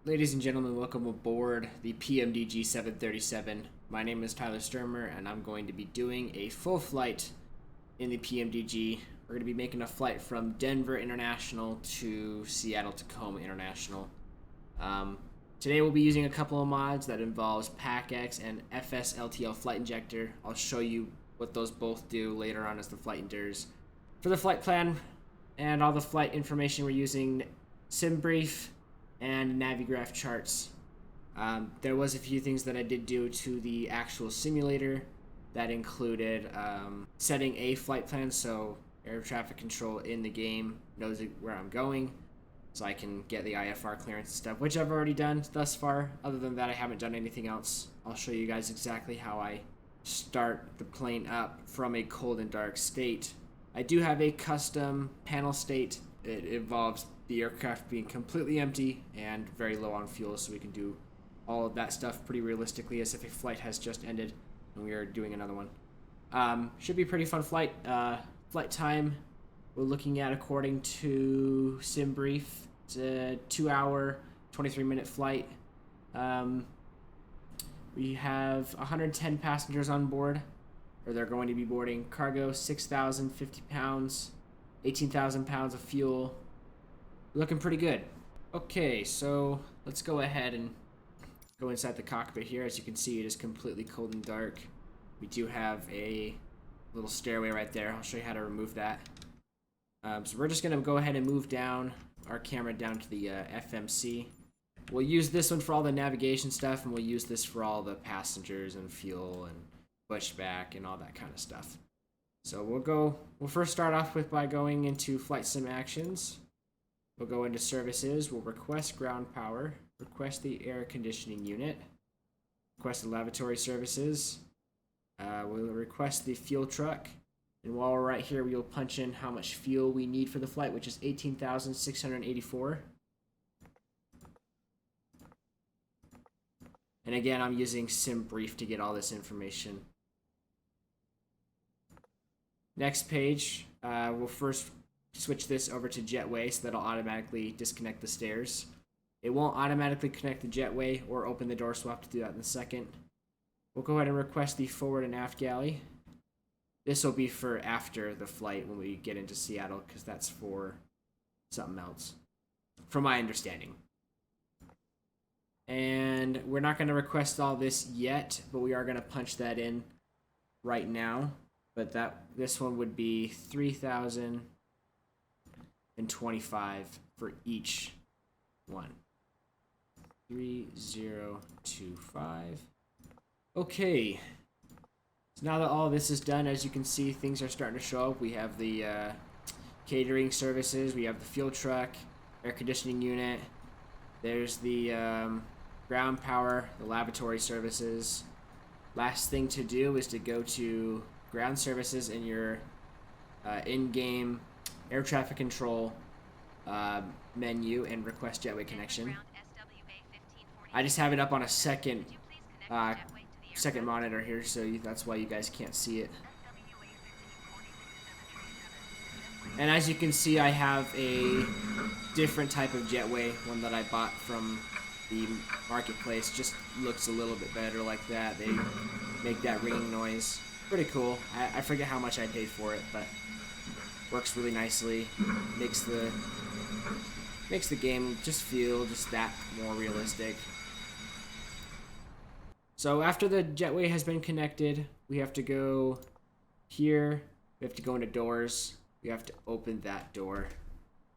Ladies and gentlemen, welcome aboard the PMDG 737. My name is Tyler Sturmer, and I'm going to be doing a full flight in the PMDG. We're going to be making a flight from Denver International to Seattle Tacoma International. Today we'll be using a couple of mods that involves PACX and FSLTL Flight Injector. I'll show you what those both do later on as the flight endures. For the flight plan and all the flight information, we're using SimBrief and Navigraph charts. There was a few things that I did do to the actual simulator that included setting a flight plan so air traffic control in the game knows where I'm going, so I can get the IFR clearance and stuff, which I've already done thus far. Other than that, I haven't done anything else. I'll show you guys exactly how I start the plane up from a cold and dark state. I do have a custom panel state. It involves the aircraft being completely empty and very low on fuel, so we can do all of that stuff pretty realistically as if a flight has just ended and we are doing another one. Should be a pretty fun flight. Flight time, we're looking at, according to SimBrief, it's a 2-hour, 23-minute flight. We have 110 passengers on board, or they're going to be boarding. Cargo, 6,050 pounds, 18,000 pounds of fuel. Looking pretty good. Okay, so let's go ahead and go inside the cockpit here. As you can see, it is completely cold and dark. We do have a little stairway right there. I'll show you how to remove that. So we're just going to go ahead and move down our camera down to the FMC. We'll use this one for all the navigation stuff, and we'll use this for all the passengers and fuel and pushback and all that kind of stuff. So we'll first start off by going into Flight Sim Actions. We'll go into Services, we'll request ground power, request the air conditioning unit, request the lavatory services, we'll request the fuel truck, and while we're right here, we'll punch in how much fuel we need for the flight, which is 18,684. And again, I'm using SimBrief to get all this information. Next page, we'll first switch this over to Jetway so that'll automatically disconnect the stairs. It won't automatically connect the Jetway or open the door, so we'll have to do that in a second. We'll go ahead and request the forward and aft galley. This will be for after the flight when we get into Seattle, because that's for something else, from my understanding. And we're not going to request all this yet, but we are going to punch that in right now. But this one would be 3,025 for each one. 3025. Okay. So now that all this is done, as you can see, things are starting to show up. We have the catering services. We have the fuel truck, air conditioning unit. There's the ground power, the lavatory services. Last thing to do is to go to ground services in your in-game air traffic control menu and request Jetway connection. I just have it up on a second monitor here, so that's why you guys can't see it. And as you can see, I have a different type of Jetway, one that I bought from the marketplace. Just looks a little bit better like that. They make that ringing noise. Pretty cool. I forget how much I paid for it, but works really nicely. Makes the game just feel just that more realistic. So after the Jetway has been connected, we have to go here. We have to go into doors. We have to open that door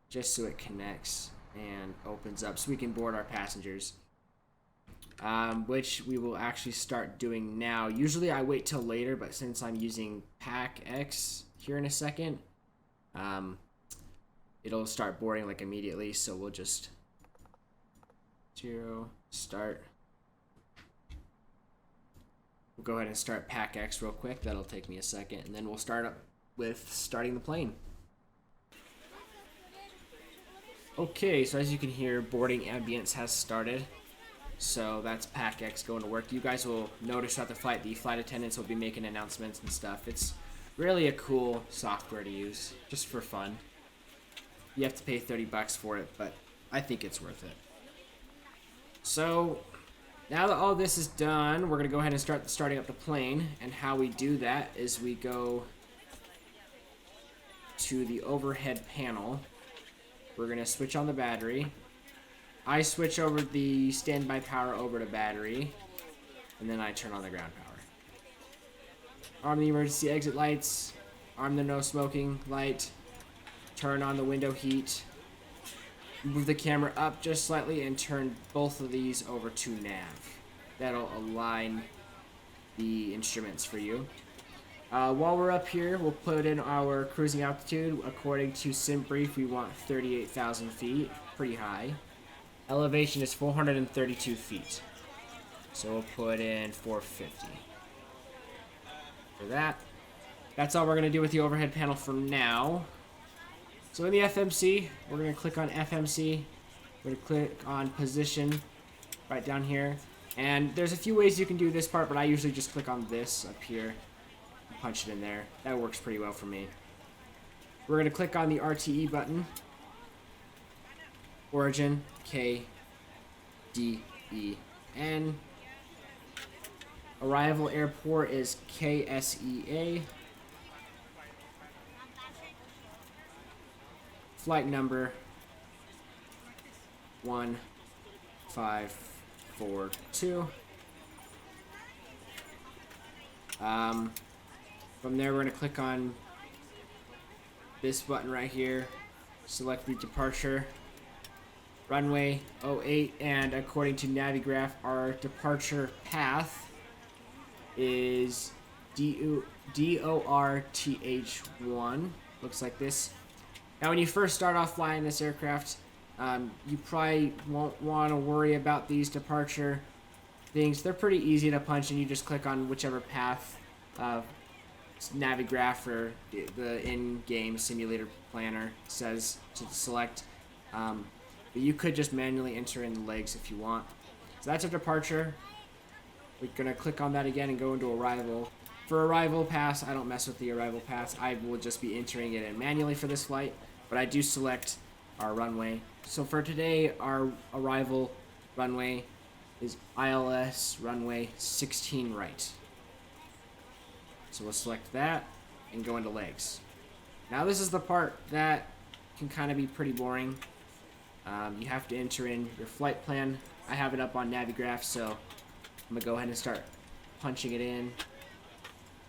just so it connects and opens up so we can board our passengers. Which we will actually start doing now. Usually I wait till later, but since I'm using PACX here in a second, it'll start boarding like immediately, so we'll just start. We'll go ahead and start PACX real quick. That'll take me a second, and then we'll start up with starting the plane. Okay, so as you can hear, boarding ambience has started. So that's PACX going to work. You guys will notice throughout the flight attendants will be making announcements and stuff. It's really a cool software to use, just for fun. You have to pay $30 for it, but I think it's worth it. So now that all this is done, we're going to go ahead and start starting up the plane. And how we do that is we go to the overhead panel. We're going to switch on the battery. I switch over the standby power over to battery. And then I turn on the ground power. Arm the emergency exit lights. Arm the no smoking light. Turn on the window heat. Move the camera up just slightly and turn both of these over to nav. That'll align the instruments for you. While we're up here, we'll put in our cruising altitude. According to SimBrief, we want 38,000 feet. Pretty high. Elevation is 432 feet. So we'll put in 450. For that. That's all we're going to do with the overhead panel for now. So in the FMC, we're going to click on FMC. We're going to click on position right down here. And there's a few ways you can do this part, but I usually just click on this up here and punch it in there. That works pretty well for me. We're going to click on the RTE button. Origin, K, D, E, N. Arrival airport is KSEA. Flight number 1542. From there, we're going to click on this button right here. Select the departure. Runway 08, and according to Navigraph, our departure path is DORTH1. Looks like this. Now, when you first start off flying this aircraft, you probably won't want to worry about these departure things. They're pretty easy to punch, and you just click on whichever path Navigraph or the in-game simulator planner says to select. But you could just manually enter in the legs if you want. So that's our departure. We're going to click on that again and go into arrival. For arrival pass, I don't mess with the arrival pass. I will just be entering it in manually for this flight. But I do select our runway. So for today, our arrival runway is ILS runway 16 right. So we'll select that and go into legs. Now this is the part that can kind of be pretty boring. You have to enter in your flight plan. I have it up on Navigraph, so I'm going to go ahead and start punching it in.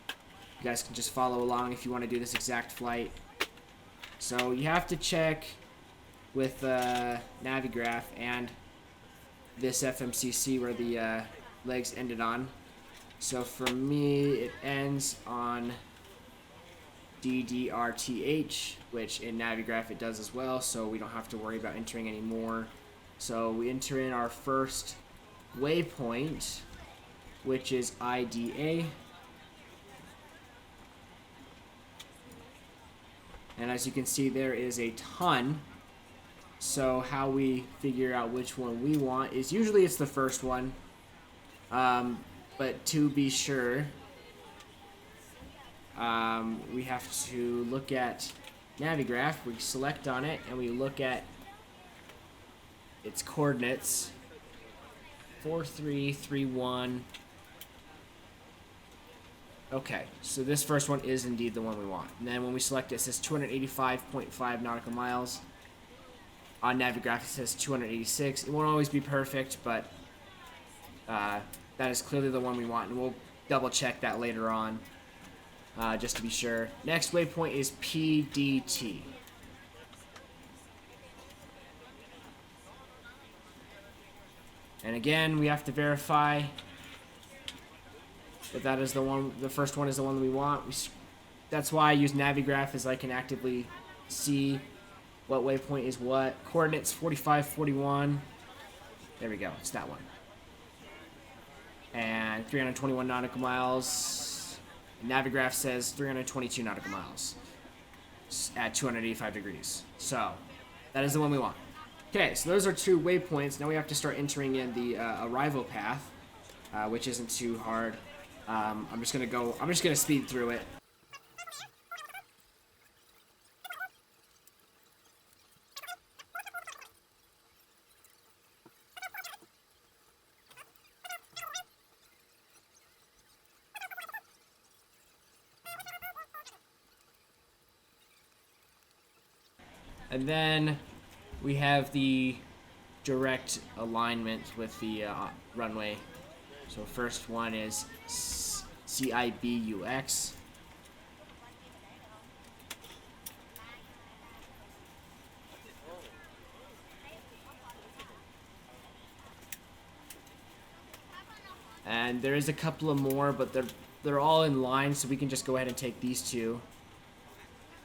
You guys can just follow along if you want to do this exact flight. So you have to check with Navigraph and this FMCC where the legs ended on. So for me, it ends on DDRTH, which in Navigraph it does as well, so we don't have to worry about entering anymore. So we enter in our first waypoint, which is IDA. And as you can see, there is a ton. So how we figure out which one we want is usually it's the first one. But to be sure, we have to look at Navigraph. We select on it and we look at its coordinates. 4331. Okay, so this first one is indeed the one we want. And then when we select it, it says 285.5 nautical miles. On Navigraph, it says 286. It won't always be perfect, but that is clearly the one we want. And we'll double check that later on, just to be sure. Next waypoint is PDT. And again, we have to verify that that is the one. The first one is the one that we want. That's why I use Navigraph, as I can actively see what waypoint is what. Coordinates 4541. There we go. It's that one. And 321 nautical miles. Navigraph says 322 nautical miles at 285 degrees. So that is the one we want. Okay, so those are two waypoints. Now we have to start entering in the arrival path, which isn't too hard. I'm just gonna speed through it. And then we have the direct alignment with the runway. So first one is CIBUX. And there is a couple of more, but they're all in line, so we can just go ahead and take these two.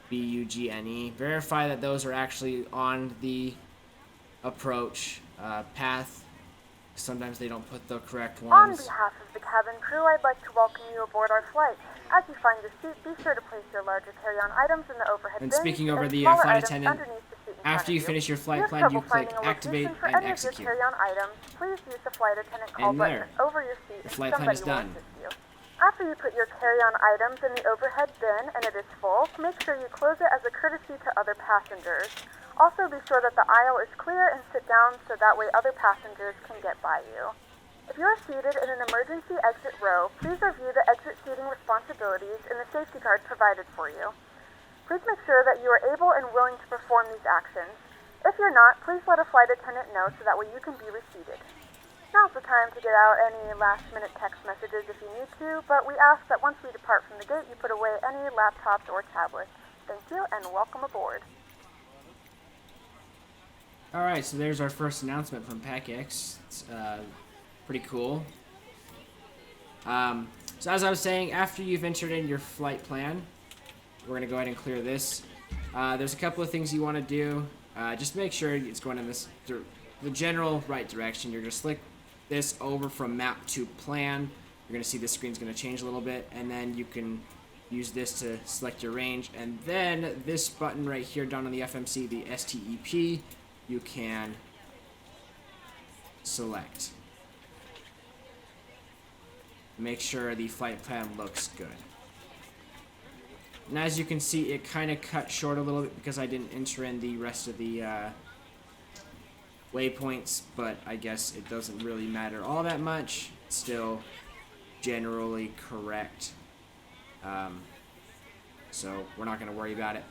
BUGNE. Verify that those are actually on the approach path. Sometimes they don't put the correct ones. On behalf of the cabin crew, I'd like to welcome you aboard our flight. As you find your seat, be sure to place your larger carry-on items in the overhead And bins speaking over the smaller flight items attendant, underneath the seat in after front you of finish your If flight have plan, you trouble click finding a activate location for and any of execute. your carry-on items, please use the flight attendant call And button there. over your seat The and flight plan somebody is will done. assist you. After you put your carry-on items in the overhead bin and it is full, make sure you close it as a courtesy to other passengers. Also, be sure that the aisle is clear and sit down so that way other passengers can get by you. If you are seated in an emergency exit row, please review the exit seating responsibilities in the safety card provided for you. Please make sure that you are able and willing to perform these actions. If you're not, please let a flight attendant know so that way you can be reseated. Now's the time to get out any last-minute text messages if you need to, but we ask that once we depart from the gate, you put away any laptops or tablets. Thank you, and welcome aboard. Alright, so there's our first announcement from PACX. It's pretty cool. So as I was saying, after you've entered in your flight plan, we're going to go ahead and clear this. There's a couple of things you want to do. Just make sure it's going in the general right direction. You're going to select this over from map to plan. You're going to see the screen's going to change a little bit, and then you can use this to select your range. And then this button right here down on the FMC, the STEP, you can select. Make sure the flight plan looks good. And as you can see, it kind of cut short a little bit because I didn't enter in the rest of the waypoints, but I guess it doesn't really matter all that much. It's still generally correct. So we're not going to worry about it.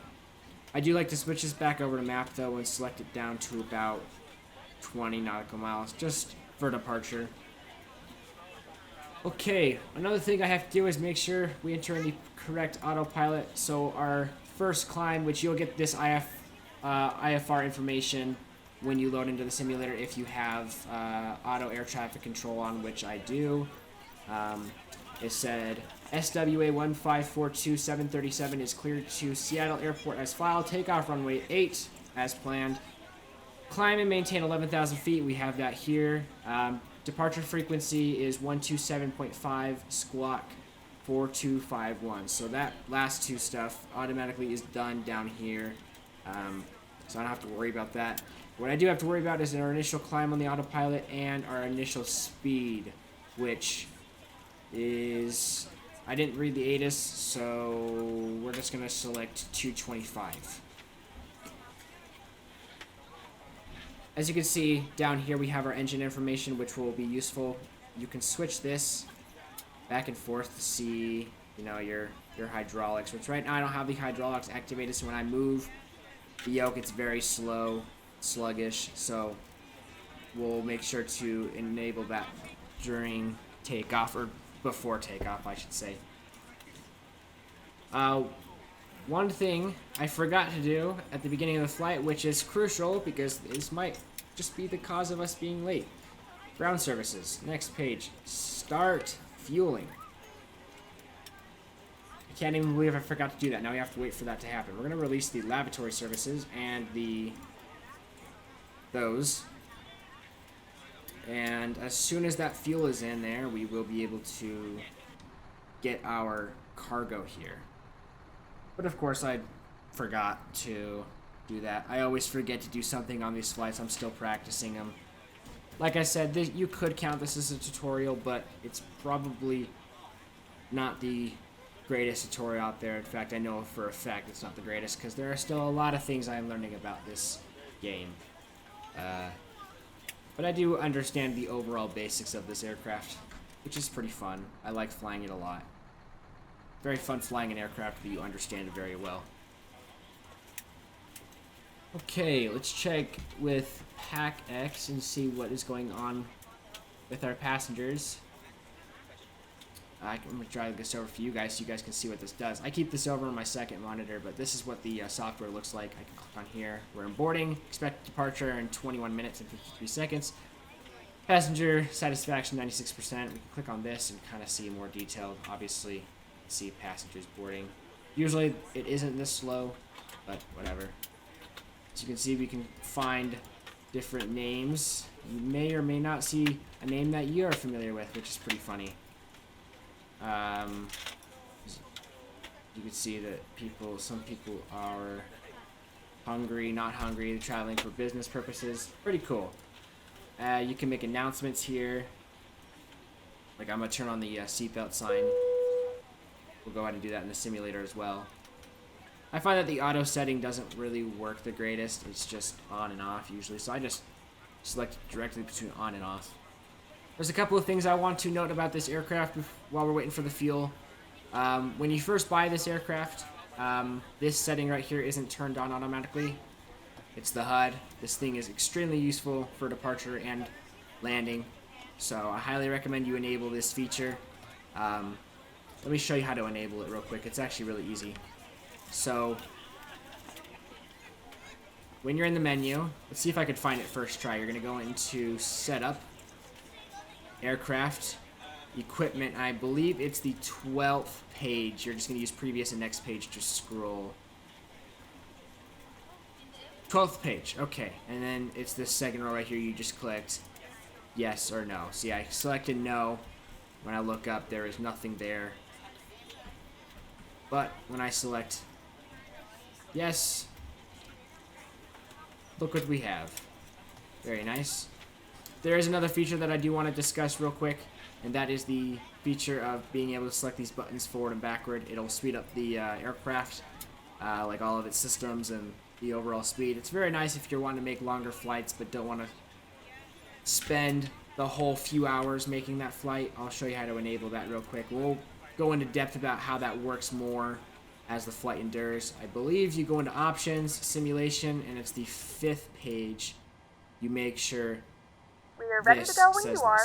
I do like to switch this back over to map though and select it down to about 20 nautical miles just for departure. Okay, another thing I have to do is make sure we enter in the correct autopilot. So our first climb, which you'll get this IFR information when you load into the simulator if you have auto air traffic control on, which I do. It said SWA 1542737 is cleared to Seattle Airport as filed. Takeoff runway 8 as planned. Climb and maintain 11,000 feet. We have that here. Departure frequency is 127.5, squawk 4251. So that last two stuff automatically is done down here. So I don't have to worry about that. What I do have to worry about is our initial climb on the autopilot and our initial speed, which is... I didn't read the ATIS, so we're just going to select 225. As you can see, down here we have our engine information, which will be useful. You can switch this back and forth to see, you know, your hydraulics, which right now I don't have the hydraulics activated, so when I move the yoke, it's very slow, sluggish, so we'll make sure to enable that during takeoff, or before takeoff, I should say. One thing I forgot to do at the beginning of the flight, which is crucial because this might just be the cause of us being late. Ground services. Next page. Start fueling. I can't even believe I forgot to do that. Now we have to wait for that to happen. We're going to release the lavatory services and those. And as soon as that fuel is in there, we will be able to get our cargo here. But of course, I forgot to do that. I always forget to do something on these flights. I'm still practicing them. Like I said, you could count this as a tutorial, but it's probably not the greatest tutorial out there. In fact, I know for a fact it's not the greatest, because there are still a lot of things I'm learning about this game. But I do understand the overall basics of this aircraft, which is pretty fun. I like flying it a lot. Very fun flying an aircraft that you understand very well. Okay, let's check with Pack X and see what is going on with our passengers. I'm going to drag this over for you guys so you guys can see what this does. I keep this over on my second monitor, but this is what the software looks like. I can click on here. We're in boarding. Expected departure in 21 minutes and 53 seconds. Passenger satisfaction 96%. We can click on this and kind of see more detailed. Obviously, see passengers boarding. Usually it isn't this slow, but whatever. As you can see, we can find different names. You may or may not see a name that you are familiar with, which is pretty funny. You can see that some people are hungry, not hungry, they're traveling for business purposes. Pretty cool. You can make announcements here. Like I'm gonna turn on the seatbelt sign. We'll go ahead and do that in the simulator as well. I find that the auto setting doesn't really work the greatest. It's just on and off usually, so I just select directly between on and off. There's a couple of things I want to note about this aircraft while we're waiting for the fuel. When you first buy this aircraft, this setting right here isn't turned on automatically. It's the HUD. This thing is extremely useful for departure and landing, so I highly recommend you enable this feature. Let me show you how to enable it real quick. It's actually really easy. So, when you're in the menu, let's see if I could find it first try. You're going to go into Setup, Aircraft, Equipment. I believe it's the 12th page. You're just going to use previous and next page to scroll. 12th page, okay. And then it's this second row right here. You just clicked yes or no. See, I selected no. When I look up, there is nothing there. But when I select yes, look what we have. Very nice. There is another feature that I do want to discuss real quick, and that is the feature of being able to select these buttons forward and backward. It'll speed up the aircraft, like all of its systems and the overall speed. It's very nice if you're wanting to make longer flights but don't want to spend the whole few hours making that flight. I'll show you how to enable that real quick. We'll go into depth about how that works more as the flight endures. I believe you go into options, simulation, and it's the 5th page. You make sure we are ready to go when you are.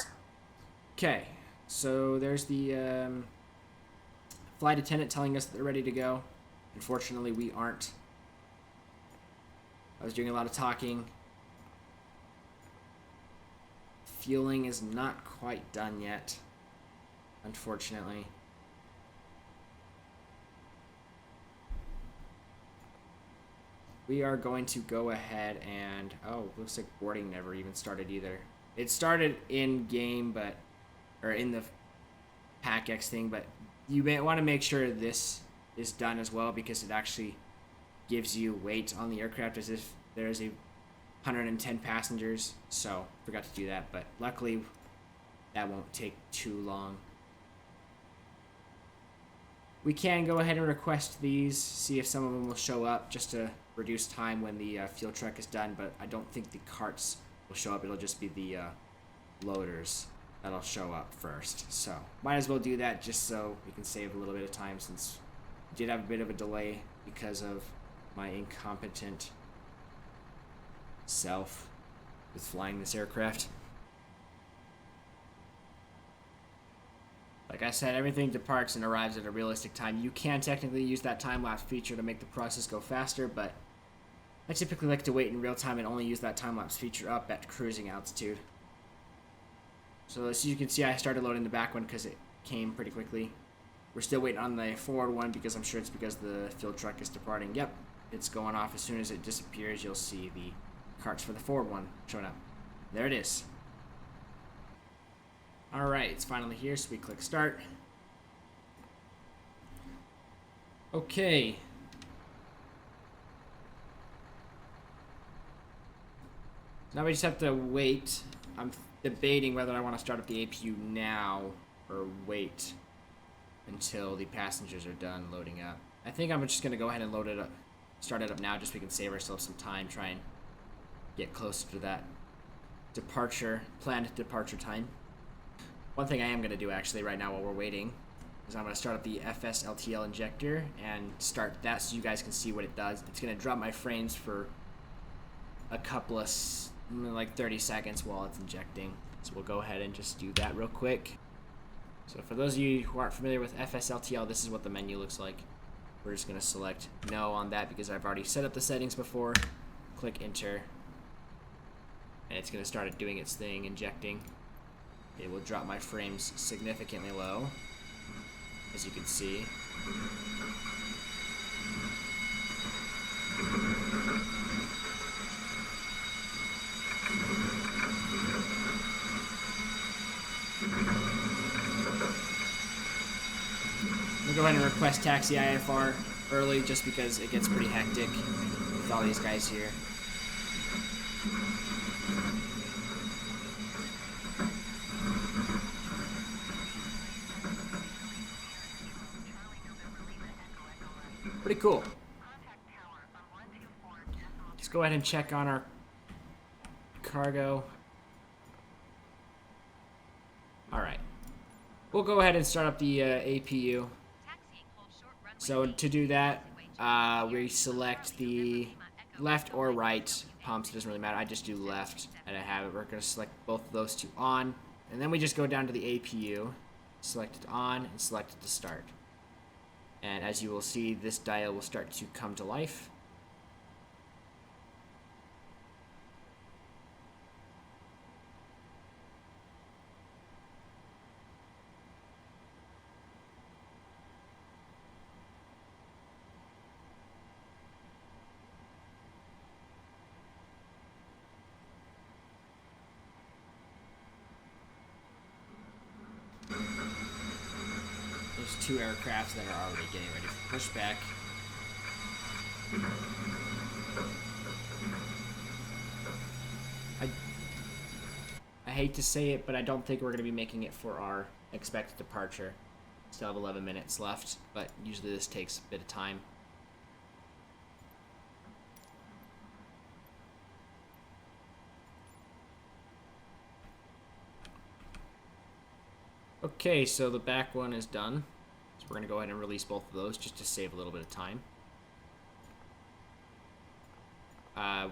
Okay, so there's the flight attendant telling us that they're ready to go. Unfortunately, we aren't. I was doing a lot of talking. Fueling is not quite done yet, unfortunately. We are going to go ahead and, oh, looks like boarding never even started either. It started in game, or in the PackX thing, but you may want to make sure this is done as well, because it actually gives you weight on the aircraft as if there's 110 passengers. So forgot to do that, but luckily that won't take too long. We can go ahead and request these, see if some of them will show up, just to reduce time when the fuel truck is done, but I don't think the carts will show up. It'll just be the loaders that'll show up first. So might as well do that just so we can save a little bit of time, since we did have a bit of a delay because of my incompetent self with flying this aircraft. Like I said, everything departs and arrives at a realistic time. You can technically use that time-lapse feature to make the process go faster, but I typically like to wait in real time and only use that time-lapse feature up at cruising altitude. So as you can see, I started loading the back one because it came pretty quickly. We're still waiting on the forward one because I'm sure it's because the fuel truck is departing. Yep, it's going off. As soon as it disappears, you'll see the carts for the forward one showing up. There it is. Alright, it's finally here, so we click start. Okay. Now we just have to wait. I'm debating whether I want to start up the APU now or wait until the passengers are done loading up. I think I'm just going to go ahead and load it up, start it up now, just so we can save ourselves some time, try and get closer to that planned departure time. One thing I am going to do actually right now while we're waiting is I'm going to start up the FSLTL injector and start that so you guys can see what it does. It's going to drop my frames for a couple of like 30 seconds while it's injecting. So we'll go ahead and just do that real quick. So for those of you who aren't familiar with FSLTL, this is what the menu looks like. We're just going to select no on that because I've already set up the settings before. Click enter. And it's going to start doing its thing, injecting. It will drop my frames significantly low, as you can see. We'll go ahead and request taxi IFR early just because it gets pretty hectic with all these guys here. Pretty cool. Let's go ahead and check on our cargo. Alright. We'll go ahead and start up the APU. So to do that, we select the left or right pumps. It doesn't really matter. I just do left, and I have it. We're going to select both of those two on. And then we just go down to the APU, select it on, and select it to start. And as you will see, this dial will start to come to life. There's two aircrafts that are already getting ready for pushback. I hate to say it, but I don't think we're going to be making it for our expected departure. Still have 11 minutes left, but usually this takes a bit of time. Okay, so the back one is done. So we're going to go ahead and release both of those just to save a little bit of time.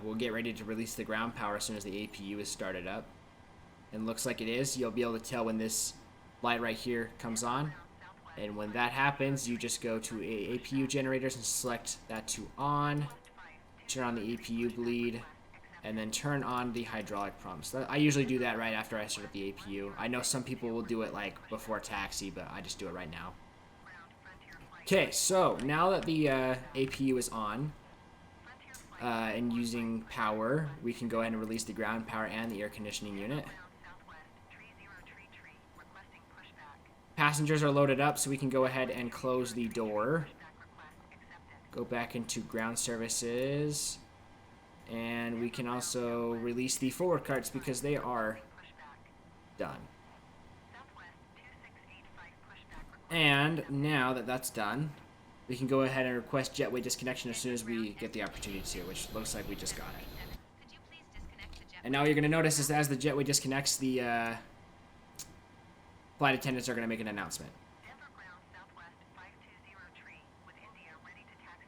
We'll get ready to release the ground power as soon as the APU is started up. And looks like it is. You'll be able to tell when this light right here comes on. And when that happens, you just go to APU generators and select that to on. Turn on the APU bleed. And then turn on the hydraulic pumps. I usually do that right after I start up the APU. I know some people will do it like before taxi, but I just do it right now. Okay, so now that the APU is on and using power, we can go ahead and release the ground power and the air conditioning unit. Passengers are loaded up, so we can go ahead and close the door. Go back into ground services. And we can also release the forward carts because they are done. And now that that's done, we can go ahead and request jetway disconnection as soon as we get the opportunity to, which looks like we just got it. And now what you're going to notice is that as the jetway disconnects, the flight attendants are going to make an announcement.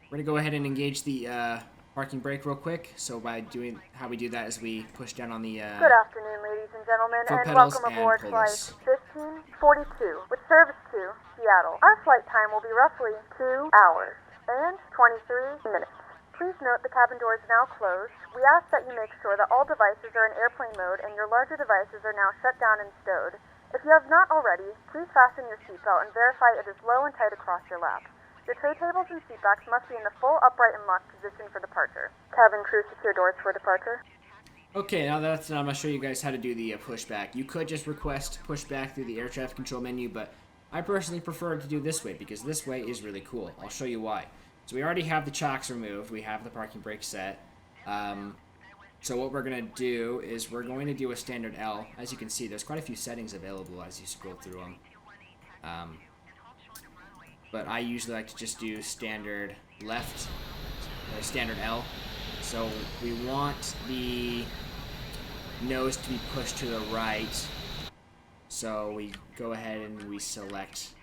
We're going to go ahead and engage the parking brake real quick. So by doing how we do that is we push down on the Good afternoon, ladies and gentlemen, foot and pedals welcome and aboard pull flight this. 1542 with service to Seattle. Our flight time will be roughly 2 hours and 23 minutes. Please note the cabin door is now closed. We ask that you make sure that all devices are in airplane mode and your larger devices are now shut down and stowed. If you have not already, please fasten your seatbelt and verify it is low and tight across your lap. Your tray tables and seatbacks must be in the full upright and locked position for departure. Cabin crew secure doors for departure. Okay, now I'm going to show you guys how to do the pushback. You could just request pushback through the air traffic control menu, but I personally prefer to do this way because this way is really cool. I'll show you why. So we already have the chocks removed. We have the parking brake set. So what we're going to do is we're going to do a standard L. As you can see, there's quite a few settings available as you scroll through them. But I usually like to just do standard left, or standard L. So we want the nose to be pushed to the right. So we go ahead and we select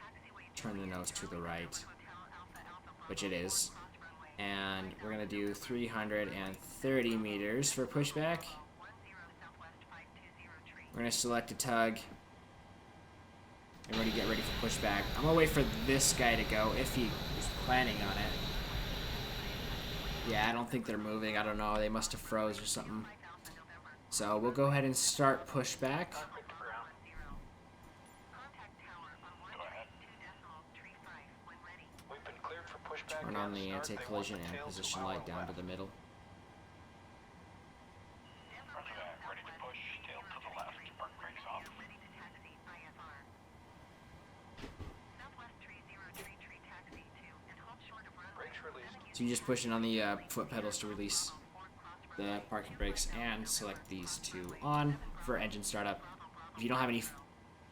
turn the nose to the right, which it is. And we're going to do 330 meters for pushback. We're going to select a tug. And we're going to get ready for pushback. I'm going to wait for this guy to go if he is planning on it. Yeah, I don't think they're moving. I don't know. They must have froze or something. So we'll go ahead and start pushback. Turn on the anti-collision and position light down to the middle. So you just push in on the foot pedals to release the parking brakes and select these two on for engine startup. If you don't have any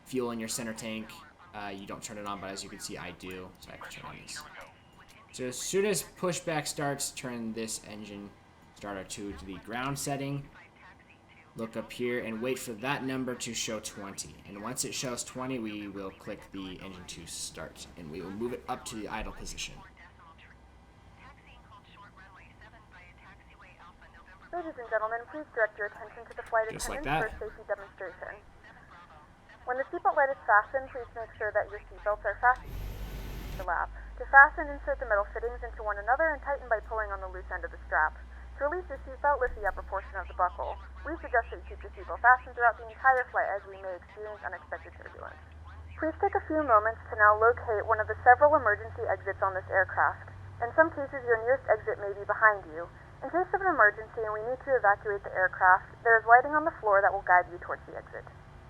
fuel in your center tank, you don't turn it on, but as you can see, I do, so I have to turn on these. So as soon as pushback starts, turn this engine starter to the ground setting. Look up here and wait for that number to show 20. And once it shows 20, we will click the engine to start, and we will move it up to the idle position. Ladies and gentlemen, please direct your attention to the flight attendants for safety demonstration. When the seatbelt light is fastened, please make sure that your seatbelts are fastened to the lap. To fasten, insert the metal fittings into one another and tighten by pulling on the loose end of the strap. To release your seatbelt, lift the upper portion of the buckle. We suggest that you keep your seatbelt fastened throughout the entire flight, as we may experience unexpected turbulence. Please take a few moments to now locate one of the several emergency exits on this aircraft. In some cases, your nearest exit may be behind you. In case of an emergency and we need to evacuate the aircraft, there is lighting on the floor that will guide you towards the exit.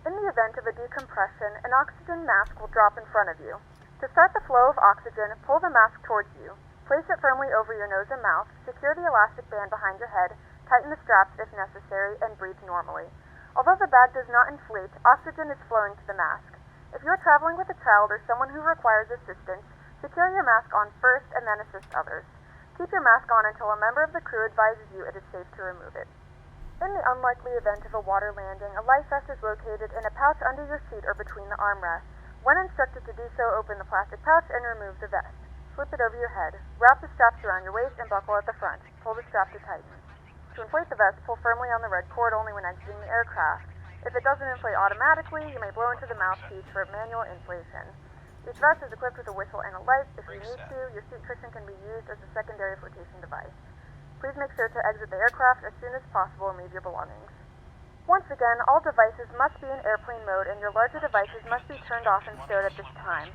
In the event of a decompression, an oxygen mask will drop in front of you. To start the flow of oxygen, pull the mask towards you. Place it firmly over your nose and mouth, secure the elastic band behind your head, tighten the straps if necessary, and breathe normally. Although the bag does not inflate, oxygen is flowing to the mask. If you are traveling with a child or someone who requires assistance, secure your mask on first and then assist others. Keep your mask on until a member of the crew advises you it is safe to remove it. In the unlikely event of a water landing, a life vest is located in a pouch under your seat or between the armrests. When instructed to do so, open the plastic pouch and remove the vest. Slip it over your head. Wrap the straps around your waist and buckle at the front. Pull the strap to tighten. To inflate the vest, pull firmly on the red cord only when exiting the aircraft. If it doesn't inflate automatically, you may blow into the mouthpiece for manual inflation. Each vest is equipped with a whistle and a light. If you need to, your seat cushion can be used as a secondary flotation device. Please make sure to exit the aircraft as soon as possible and leave your belongings. Once again, all devices must be in airplane mode and your larger devices must be turned off and stowed at this time.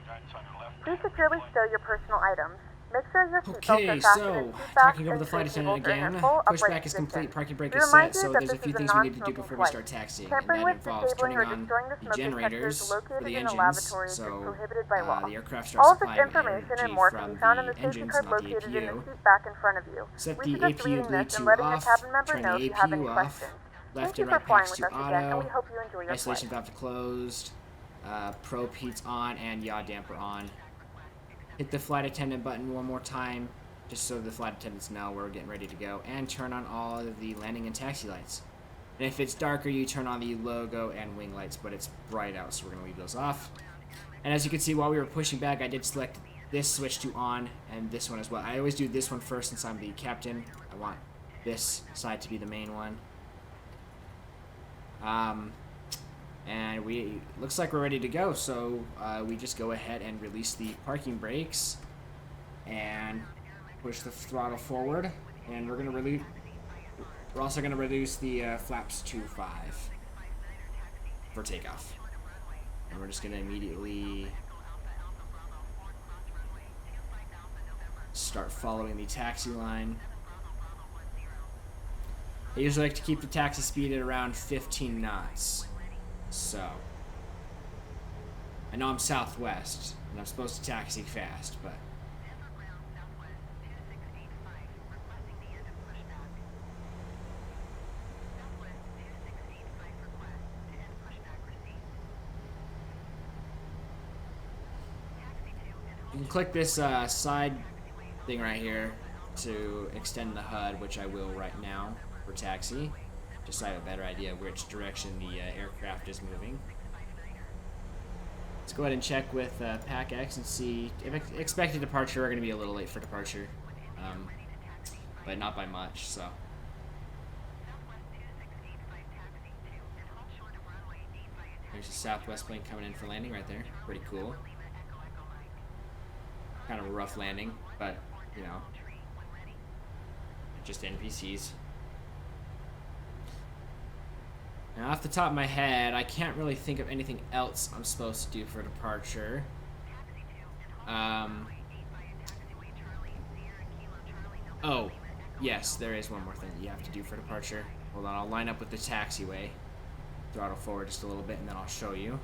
Please securely stow your personal items. Make sure your seatbelts are fastened in seat backs talking over the flight attendant again. full Pushback upright is position. complete, parking brake We is remind set, you so that there's a this few is a things we need to do non-smoking before we flight. start taxiing, and Tampering that with, involves disabling, turning or on destroying the the smoke generators detectors for located the in a engines, lavatory is so prohibited by law. the aircraft All starts of this supplying information and energy more from can be found in the the safety engines, card not the located in the APU. seat back in front of you. Set We the suggest APU reading bleed this and to letting your off, cabin member turn know the if you have any APU off, questions. left Thank you and for right flying packs with to us again, and auto, we hope you enjoy your isolation flight. valve to closed, probe heats on, and yaw damper on. Hit the flight attendant button one more time, just so the flight attendants know we're getting ready to go, and turn on all of the landing and taxi lights. And if it's darker, you turn on the logo and wing lights, but it's bright out, so we're going to leave those off. And as you can see, while we were pushing back, I did select this switch to on, and this one as well. I always do this one first since I'm the captain. I want this side to be the main one. And looks like we're ready to go, so we just go ahead and release the parking brakes and push the throttle forward, and we're also going to reduce the flaps to 5 for takeoff. And we're just going to immediately start following the taxi line. I usually like to keep the taxi speed at around 15 knots. So, I know I'm southwest, and I'm supposed to taxi fast, but you can click this side thing right here to extend the HUD, which I will right now for taxi, just so I have a better idea of which direction the aircraft is moving. Let's go ahead and check with PAC-X and see if expected departure. We're going to be a little late for departure. but not by much, so. There's a Southwest plane coming in for landing right there. Pretty cool. Kind of a rough landing, but, you know, just NPCs. Now, off the top of my head, I can't really think of anything else I'm supposed to do for departure. Oh, yes, there is one more thing that you have to do for departure. Hold on, I'll line up with the taxiway. Throttle forward just a little bit, and then I'll show you.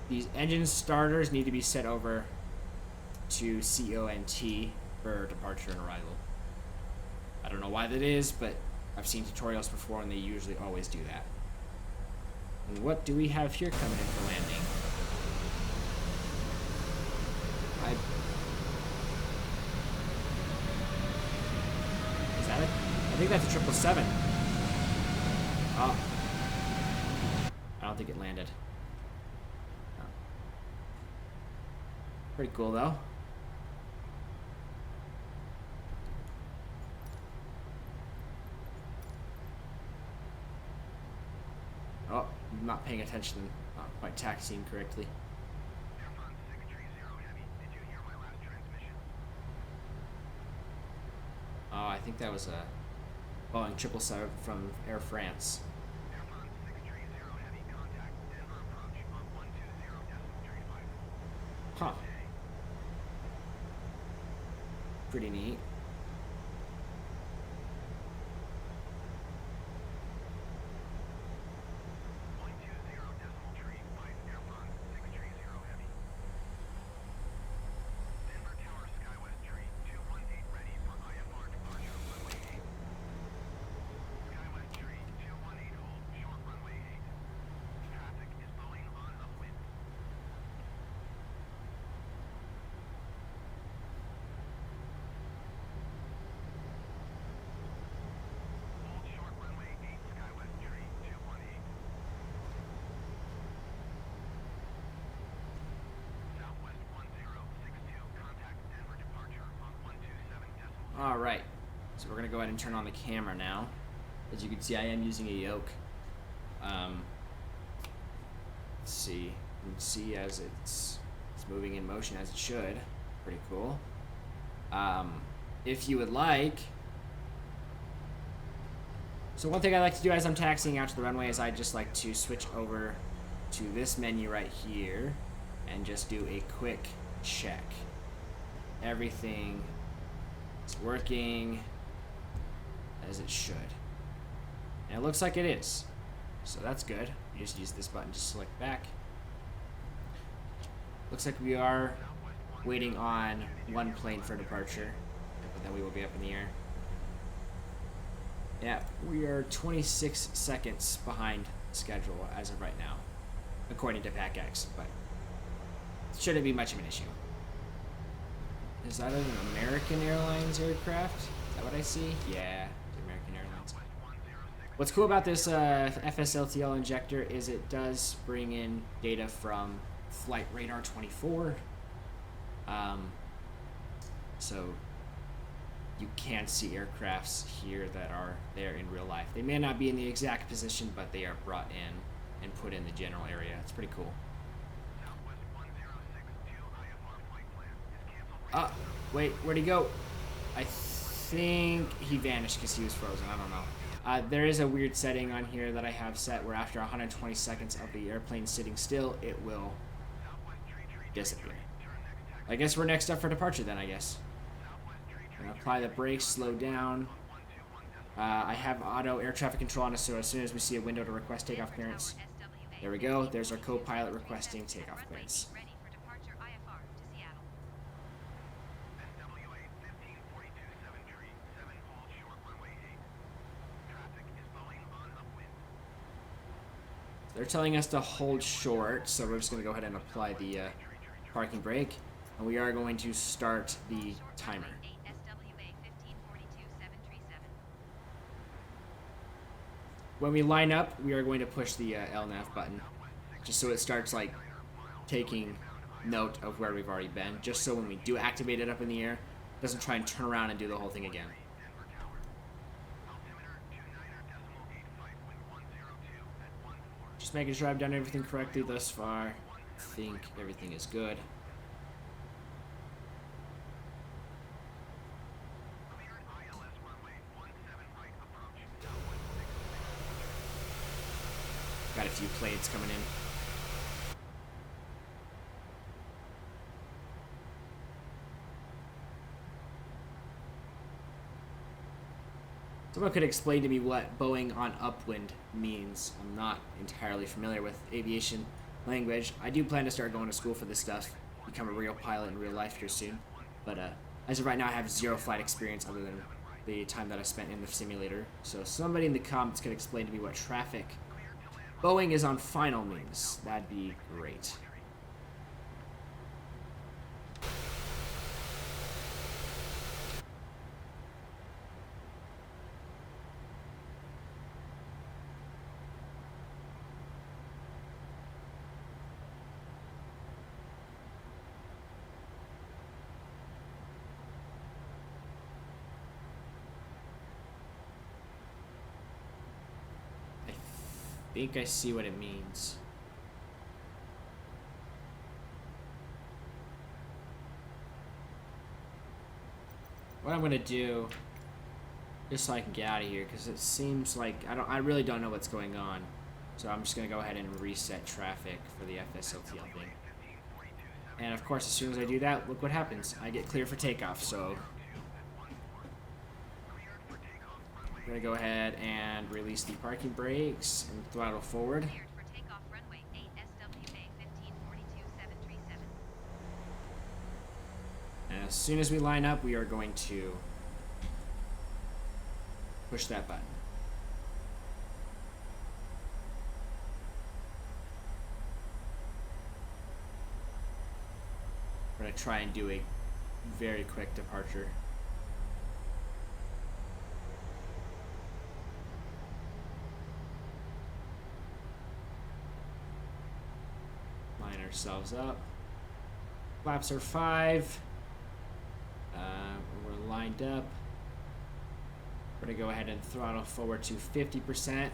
These engine starters need to be set over to CONT for departure and arrival. I don't know why that is, but I've seen tutorials before, and they usually always do that. And what do we have here coming in for landing? Is that it? I think that's a 777. Oh. I don't think it landed. Oh. Pretty cool, though. Oh, I'm not paying attention. Not quite taxiing correctly. Oh, I think that was a Boeing 777 from Air France. Huh. Pretty neat. Alright, so we're going to go ahead and turn on the camera now. As you can see, I am using a yoke. Let's see. You can see as it's moving in motion as it should. Pretty cool. If you would like... So one thing I like to do as I'm taxiing out to the runway is I just like to switch over to this menu right here and just do a quick check. Everything is working as it should. And it looks like it is. So that's good. You just use this button to select back. Looks like we are waiting on one plane for departure, but then we will be up in the air. Yeah, we are 26 seconds behind schedule as of right now, according to PACX, but it shouldn't be much of an issue. Is that an American Airlines aircraft? Is that what I see? Yeah, American Airlines. What's cool about this FSLTL injector is it does bring in data from Flight Radar 24. So you can see aircrafts here that are there in real life. They may not be in the exact position, but they are brought in and put in the general area. It's pretty cool. Wait, where'd he go? I think he vanished because he was frozen. I don't know. There is a weird setting on here that I have set where after 120 seconds of the airplane sitting still, it will disappear. I guess we're next up for departure then, I guess. Apply the brakes, slow down. I have auto air traffic control on us, so as soon as we see a window to request takeoff clearance, there we go. There's our co-pilot requesting takeoff clearance. They're telling us to hold short, so we're just going to go ahead and apply the parking brake, and we are going to start the timer. When we line up, we are going to push the LNAV button, just so it starts like taking note of where we've already been, just so when we do activate it up in the air, it doesn't try and turn around and do the whole thing again. Just making sure I've done everything correctly thus far. I think everything is good. Got a few planes coming in. Someone could explain to me what Boeing on upwind means. I'm not entirely familiar with aviation language. I do plan to start going to school for this stuff, become a real pilot in real life here soon. But as of right now, I have zero flight experience other than the time that I spent in the simulator. So somebody in the comments could explain to me what traffic Boeing is on final means. That'd be great. I think I see what it means. What I'm gonna do, just so I can get out of here, because it seems like I really don't know what's going on. So I'm just gonna go ahead and reset traffic for the FSLTL thing. And of course, as soon as I do that, look what happens. I get clear for takeoff. So I'm gonna go ahead and release the parking brakes and throttle forward. And as soon as we line up, we are going to push that button. We're gonna try and do a very quick departure. Ourselves up. Flaps are 5. We're lined up. We're gonna go ahead and throttle forward to 50%.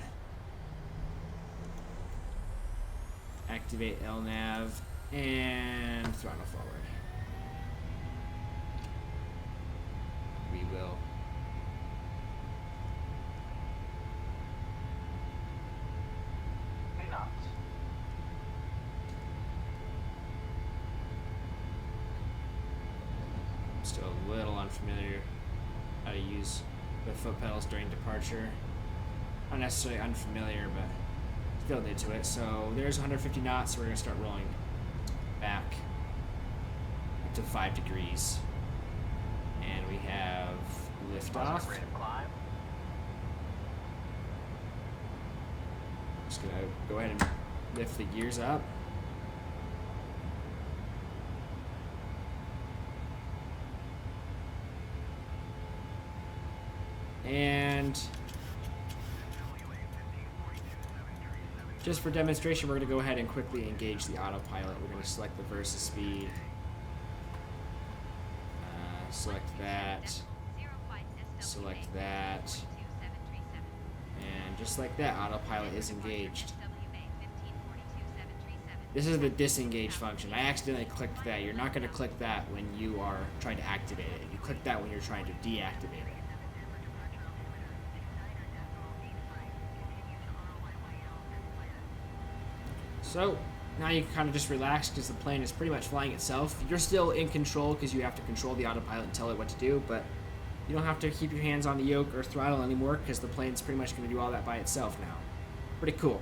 Activate LNAV and throttle forward. We will still a little unfamiliar how to use the foot pedals during departure. Not necessarily unfamiliar, but still new to it. So there's 150 knots, so we're going to start rolling back up to 5 degrees. And we have liftoff. Just going to go ahead and lift the gears up. And just for demonstration, we're going to go ahead and quickly engage the autopilot. We're going to select the versus speed. Select that. Select that. And just like that, autopilot is engaged. This is the disengage function. I accidentally clicked that. You're not going to click that when you are trying to activate it. You click that when you're trying to deactivate it. So now you can kind of just relax because the plane is pretty much flying itself. You're still in control because you have to control the autopilot and tell it what to do, but you don't have to keep your hands on the yoke or throttle anymore because the plane's pretty much going to do all that by itself now. Pretty cool.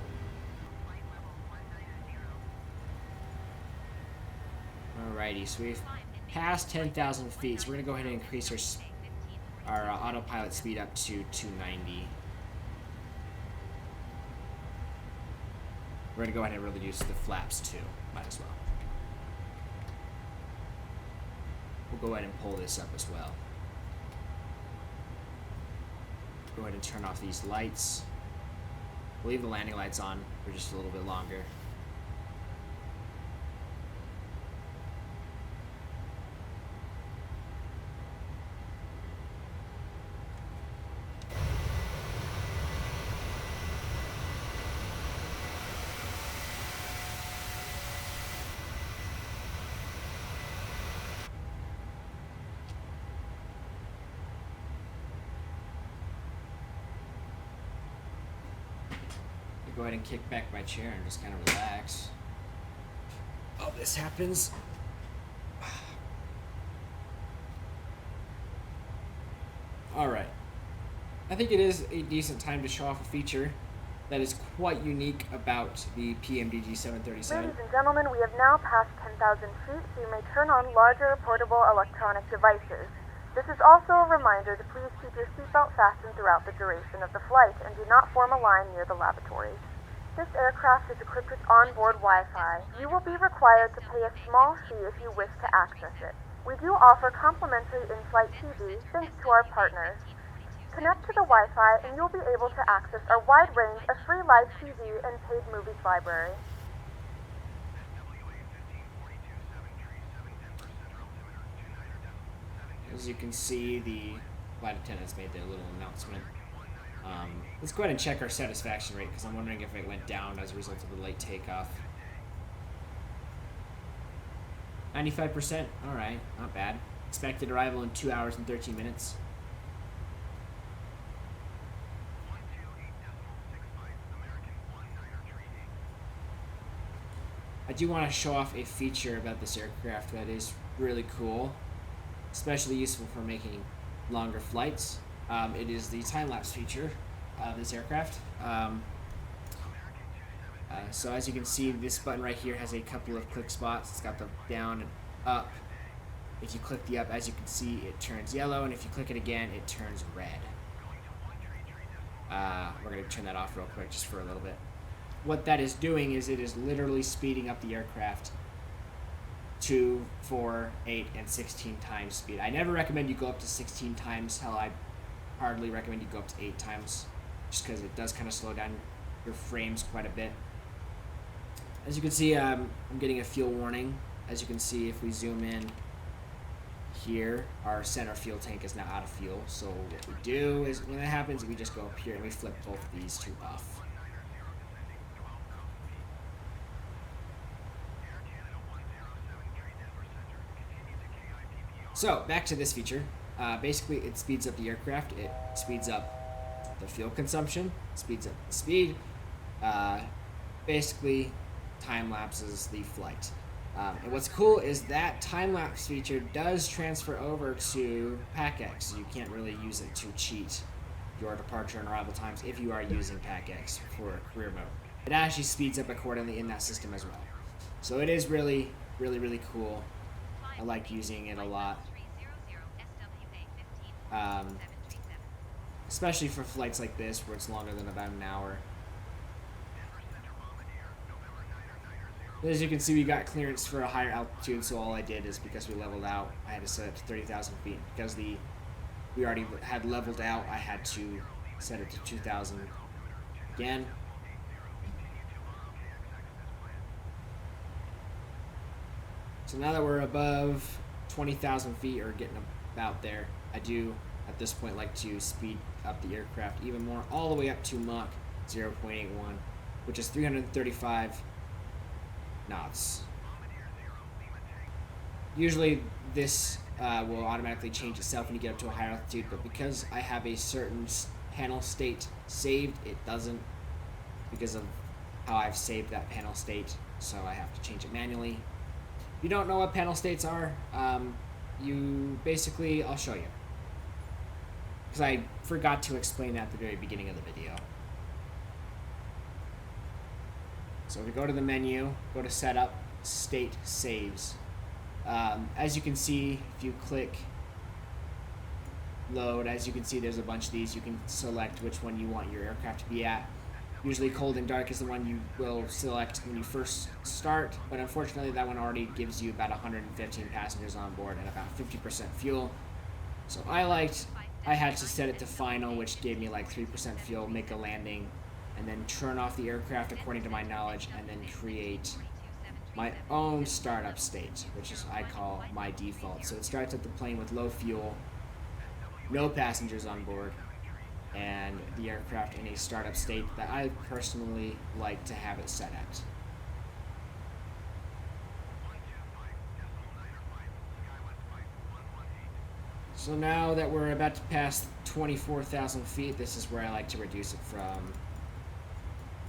Alrighty, so we've passed 10,000 feet, so we're going to go ahead and increase our autopilot speed up to 290. We're going to go ahead and reduce the flaps too. Might as well. We'll go ahead and pull this up as well. Go ahead and turn off these lights. We'll leave the landing lights on for just a little bit longer. go ahead and kick back my chair and just kind of relax. Oh, this happens. Alright. I think it is a decent time to show off a feature that is quite unique about the PMDG 737. Ladies and gentlemen, we have now passed 10,000 feet, so you may turn on larger portable electronic devices. This is also a reminder to please keep your seatbelt fastened throughout the duration of the flight and do not form a line near the lavatories. This aircraft is equipped with onboard Wi-Fi. You will be required to pay a small fee if you wish to access it. We do offer complimentary in-flight TV thanks to our partners. Connect to the Wi-Fi and you'll be able to access our wide range of free live TV and paid movies library. As you can see, the flight attendants made their little announcement. Let's go ahead and check our satisfaction rate, because I'm wondering if it went down as a result of the late takeoff. 95%? Alright, not bad. Expected arrival in 2 hours and 13 minutes. I do want to show off a feature about this aircraft that is really cool, especially useful for making longer flights. It is the time-lapse feature of this aircraft. So as you can see, this button right here has a couple of click spots. It's got the down and up. If you click the up, as you can see, it turns yellow, and if you click it again, it turns red. We're going to turn that off real quick just for a little bit. What that is doing is it is literally speeding up the aircraft 2, 4, 8, and 16 times speed. I never recommend you go up to 16 times. Hell, I hardly recommend you go up to 8 times, just because it does kind of slow down your frames quite a bit. As you can see, I'm getting a fuel warning. As you can see, if we zoom in here, our center fuel tank is now out of fuel. So what we do is, when that happens, we just go up here and we flip both of these two off. So, back to this feature. Basically, it speeds up the aircraft, it speeds up the fuel consumption, speeds up the speed, basically time lapses the flight. And what's cool is that time-lapse feature does transfer over to PACX. You can't really use it to cheat your departure and arrival times if you are using PACX for career mode. It actually speeds up accordingly in that system as well. So it is really, really, really cool. I like using it a lot. Especially for flights like this where it's longer than about an hour. As you can see, we got clearance for a higher altitude, so all I did is, because we leveled out, I had to set it to 30,000 feet. Because we already had leveled out, I had to set it to 2,000 again. So now that we're above 20,000 feet, or getting about there, I do, at this point, like to speed up the aircraft even more, all the way up to Mach 0.81, which is 335 knots. Usually this will automatically change itself when you get up to a higher altitude, but because I have a certain panel state saved, it doesn't, because of how I've saved that panel state, so I have to change it manually. If you don't know what panel states are, you basically, I'll show you, because I forgot to explain that at the very beginning of the video. So we go to the menu, go to Setup, State Saves. As you can see, if you click Load, as you can see there's a bunch of these. You can select which one you want your aircraft to be at. Usually Cold and Dark is the one you will select when you first start, but unfortunately that one already gives you about 115 passengers on board and about 50% fuel. So I had to set it to Final, which gave me like 3% fuel, make a landing, and then turn off the aircraft according to my knowledge, and then create my own startup state, which is I call my default. So it starts at the plane with low fuel, no passengers on board, and the aircraft in a startup state that I personally like to have it set at. So now that we're about to pass 24,000 feet, this is where I like to reduce it from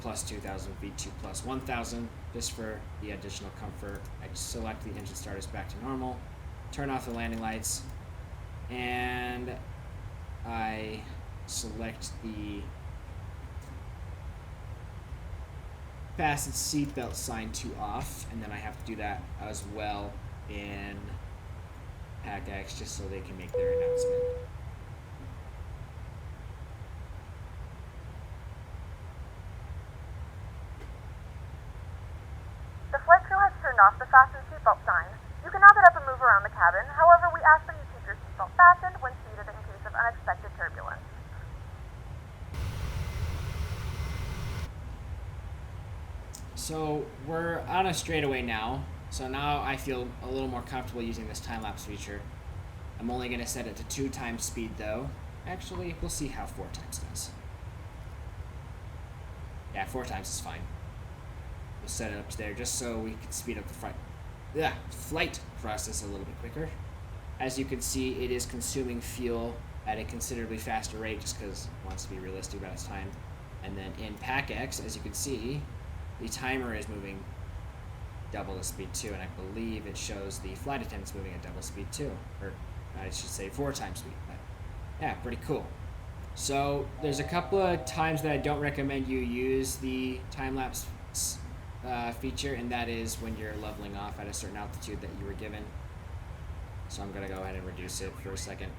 plus 2,000, V2 plus 1,000, just for the additional comfort. I just select the engine starters back to normal, turn off the landing lights, and I select the fasten seatbelt sign to off, and then I have to do that as well in PACX just so they can make their announcement. The flight crew has turned off the fasten seatbelt sign. You can now get up and move around the cabin. However, we ask that you keep your seatbelt fastened when seated in case of unexpected turbulence. So we're on a straightaway now. So now I feel a little more comfortable using this time-lapse feature. I'm only going to set it to 2 times speed though. Actually, we'll see how 4 times does. Yeah, 4 times is fine. We'll set it up to there just so we can speed up the flight process a little bit quicker. As you can see, it is consuming fuel at a considerably faster rate just because it wants to be realistic about its time. And then in PACX, as you can see, the timer is moving double the speed too, and I believe it shows the flight attendants moving at double speed too, or I should say 4 times speed. But yeah, pretty cool. So there's a couple of times that I don't recommend you use the time-lapse feature, and that is when you're leveling off at a certain altitude that you were given. So I'm going to go ahead and reduce it for a second.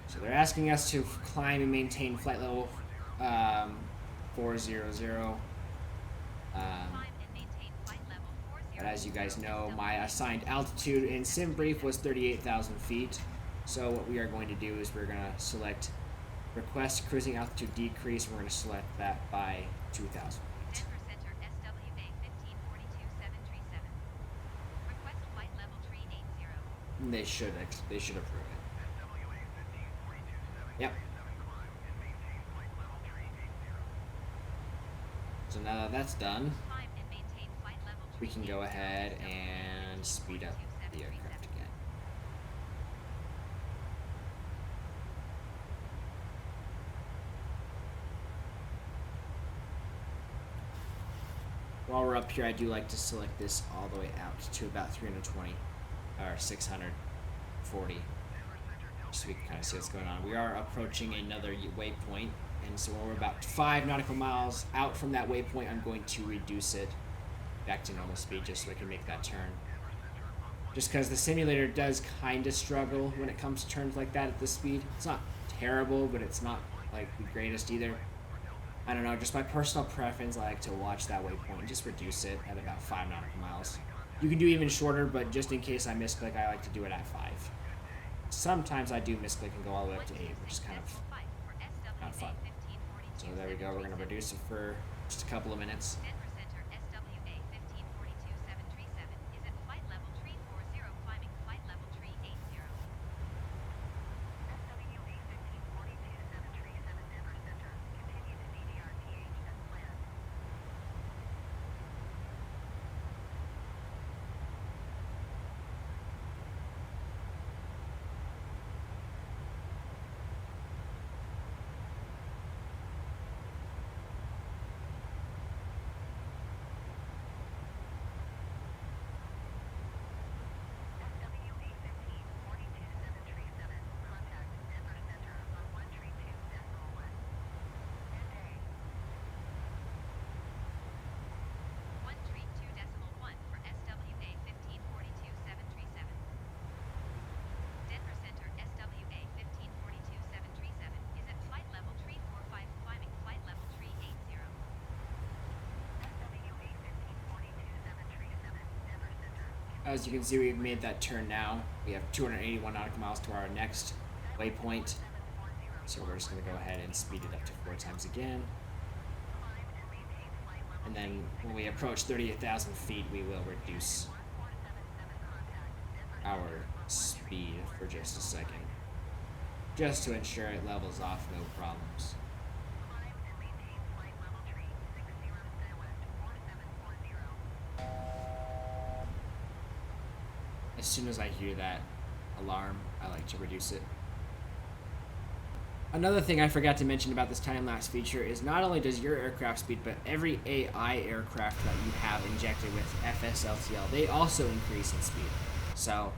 So they're asking us to climb and maintain flight level 400. But as you guys know, my assigned altitude in SimBrief was 38,000 feet. So what we are going to do is we're going to select request cruising altitude decrease, and we're going to select that by 2,000 feet. And they should approve it. Yep. So now that that's done, we can go ahead and speed up the aircraft again. While we're up here, I do like to select this all the way out to about 320 or 640, so we can kind of see what's going on. We are approaching another waypoint, and so when we're about 5 nautical miles out from that waypoint, I'm going to reduce it back to normal speed just so I can make that turn. Just because the simulator does kind of struggle when it comes to turns like that at this speed. It's not terrible, but it's not like the greatest either. I don't know, just my personal preference, I like to watch that waypoint and just reduce it at about 5 nautical miles. You can do even shorter, but just in case I misclick, I like to do it at 5. Sometimes I do misclick and go all the way up to 8, which is kind of not fun. So there we go, we're going to reduce it for just a couple of minutes. As you can see, we've made that turn now. We have 281 nautical miles to our next waypoint. So we're just going to go ahead and speed it up to 4 times again. And then when we approach 38,000 feet, we will reduce our speed for just a second, just to ensure it levels off no problems. As soon as I hear that alarm, I like to reduce it. Another thing I forgot to mention about this time-lapse feature is not only does your aircraft speed, but every AI aircraft that you have injected with FSLTL, they also increase in speed. So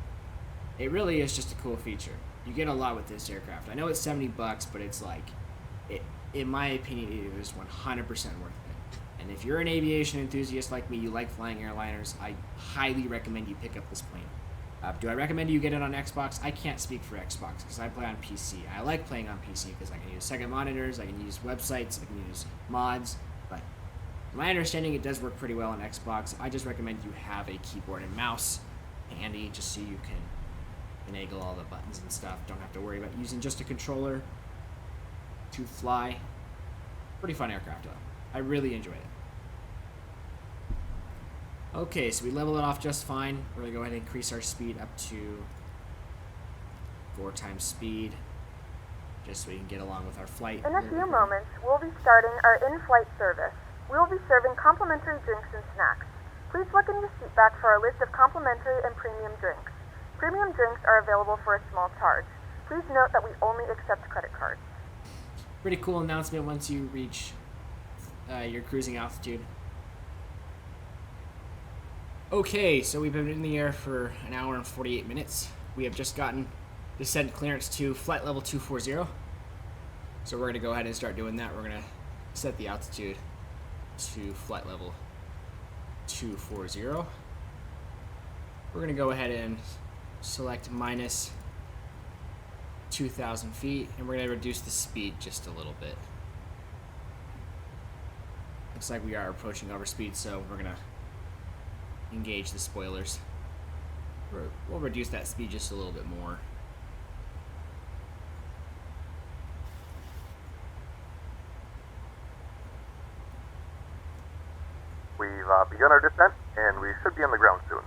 it really is just a cool feature. You get a lot with this aircraft. I know it's $70, but it's like, in my opinion, it is 100% worth it. And if you're an aviation enthusiast like me, you like flying airliners, I highly recommend you pick up this plane. Do I recommend you get it on Xbox? I can't speak for Xbox because I play on PC. I like playing on PC because I can use second monitors, I can use websites, I can use mods. But my understanding, it does work pretty well on Xbox. I just recommend you have a keyboard and mouse handy just so you can finagle all the buttons and stuff. Don't have to worry about using just a controller to fly. Pretty fun aircraft though. I really enjoy it. Okay, so we level it off just fine. We're going to go ahead and increase our speed up to 4 times speed, just so we can get along with our flight. In a few moments, we'll be starting our in-flight service. We will be serving complimentary drinks and snacks. Please look in your seat back for our list of complimentary and premium drinks. Premium drinks are available for a small charge. Please note that we only accept credit cards. Pretty cool announcement once you reach your cruising altitude. Okay, so we've been in the air for an hour and 48 minutes. We have just gotten descent clearance to flight level 240. So we're going to go ahead and start doing that. We're going to set the altitude to flight level 240. We're going to go ahead and select minus 2,000 feet, and we're going to reduce the speed just a little bit. Looks like we are approaching overspeed, so we're going to engage the spoilers. We'll reduce that speed just a little bit more. We've begun our descent, and we should be on the ground soon.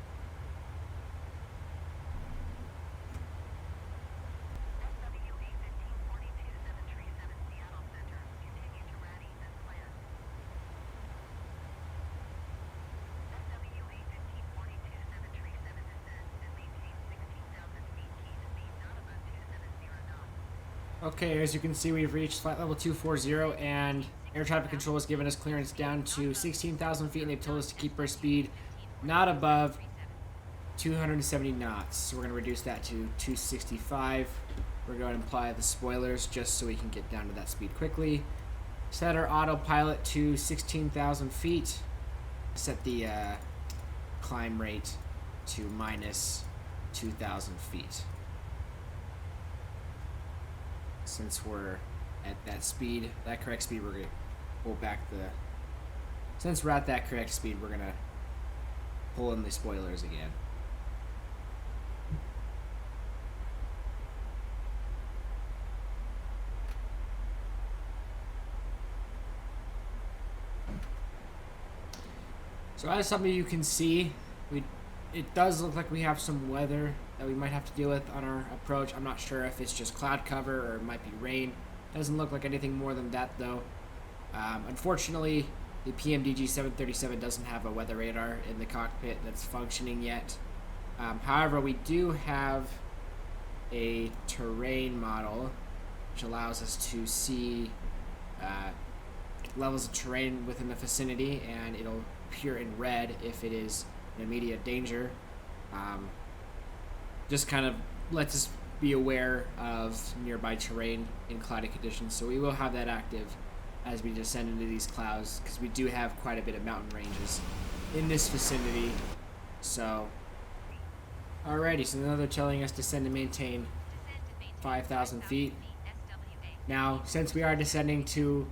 Okay, as you can see, we've reached flight level 240, and air traffic control has given us clearance down to 16,000 feet, and they've told us to keep our speed not above 270 knots. So we're going to reduce that to 265. We're going to apply the spoilers just so we can get down to that speed quickly. Set our autopilot to 16,000 feet. Set the climb rate to minus 2,000 feet. Since we're at that speed, that correct speed, we're going to pull back the... Since we're at that correct speed, we're going to pull in the spoilers again. So as some of you can see, it does look like we have some weather that we might have to deal with on our approach. I'm not sure if it's just cloud cover or it might be rain. Doesn't look like anything more than that though. Unfortunately, the PMDG 737 doesn't have a weather radar in the cockpit that's functioning yet. However, we do have a terrain model which allows us to see levels of terrain within the vicinity, and it'll appear in red if it is in immediate danger. Just kind of lets us be aware of nearby terrain in cloudy conditions. So we will have that active as we descend into these clouds, because we do have quite a bit of mountain ranges in this vicinity. So, alrighty, so now they're telling us descend and maintain 5,000 feet. Now, since we are descending to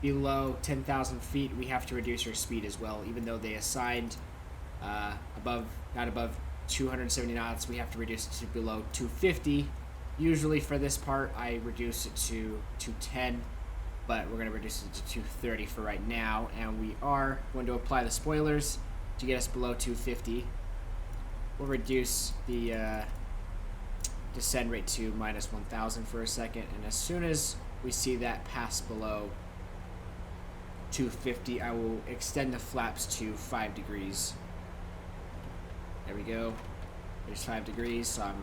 below 10,000 feet, we have to reduce our speed as well. Even though they assigned not above 270 knots, we have to reduce it to below 250. Usually for this part, I reduce it to 210, but we're going to reduce it to 230 for right now, and we are going to apply the spoilers to get us below 250. We'll reduce the descend rate to minus 1,000 for a second, and as soon as we see that pass below 250, I will extend the flaps to 5 degrees. There we go. There's 5 degrees, so I'm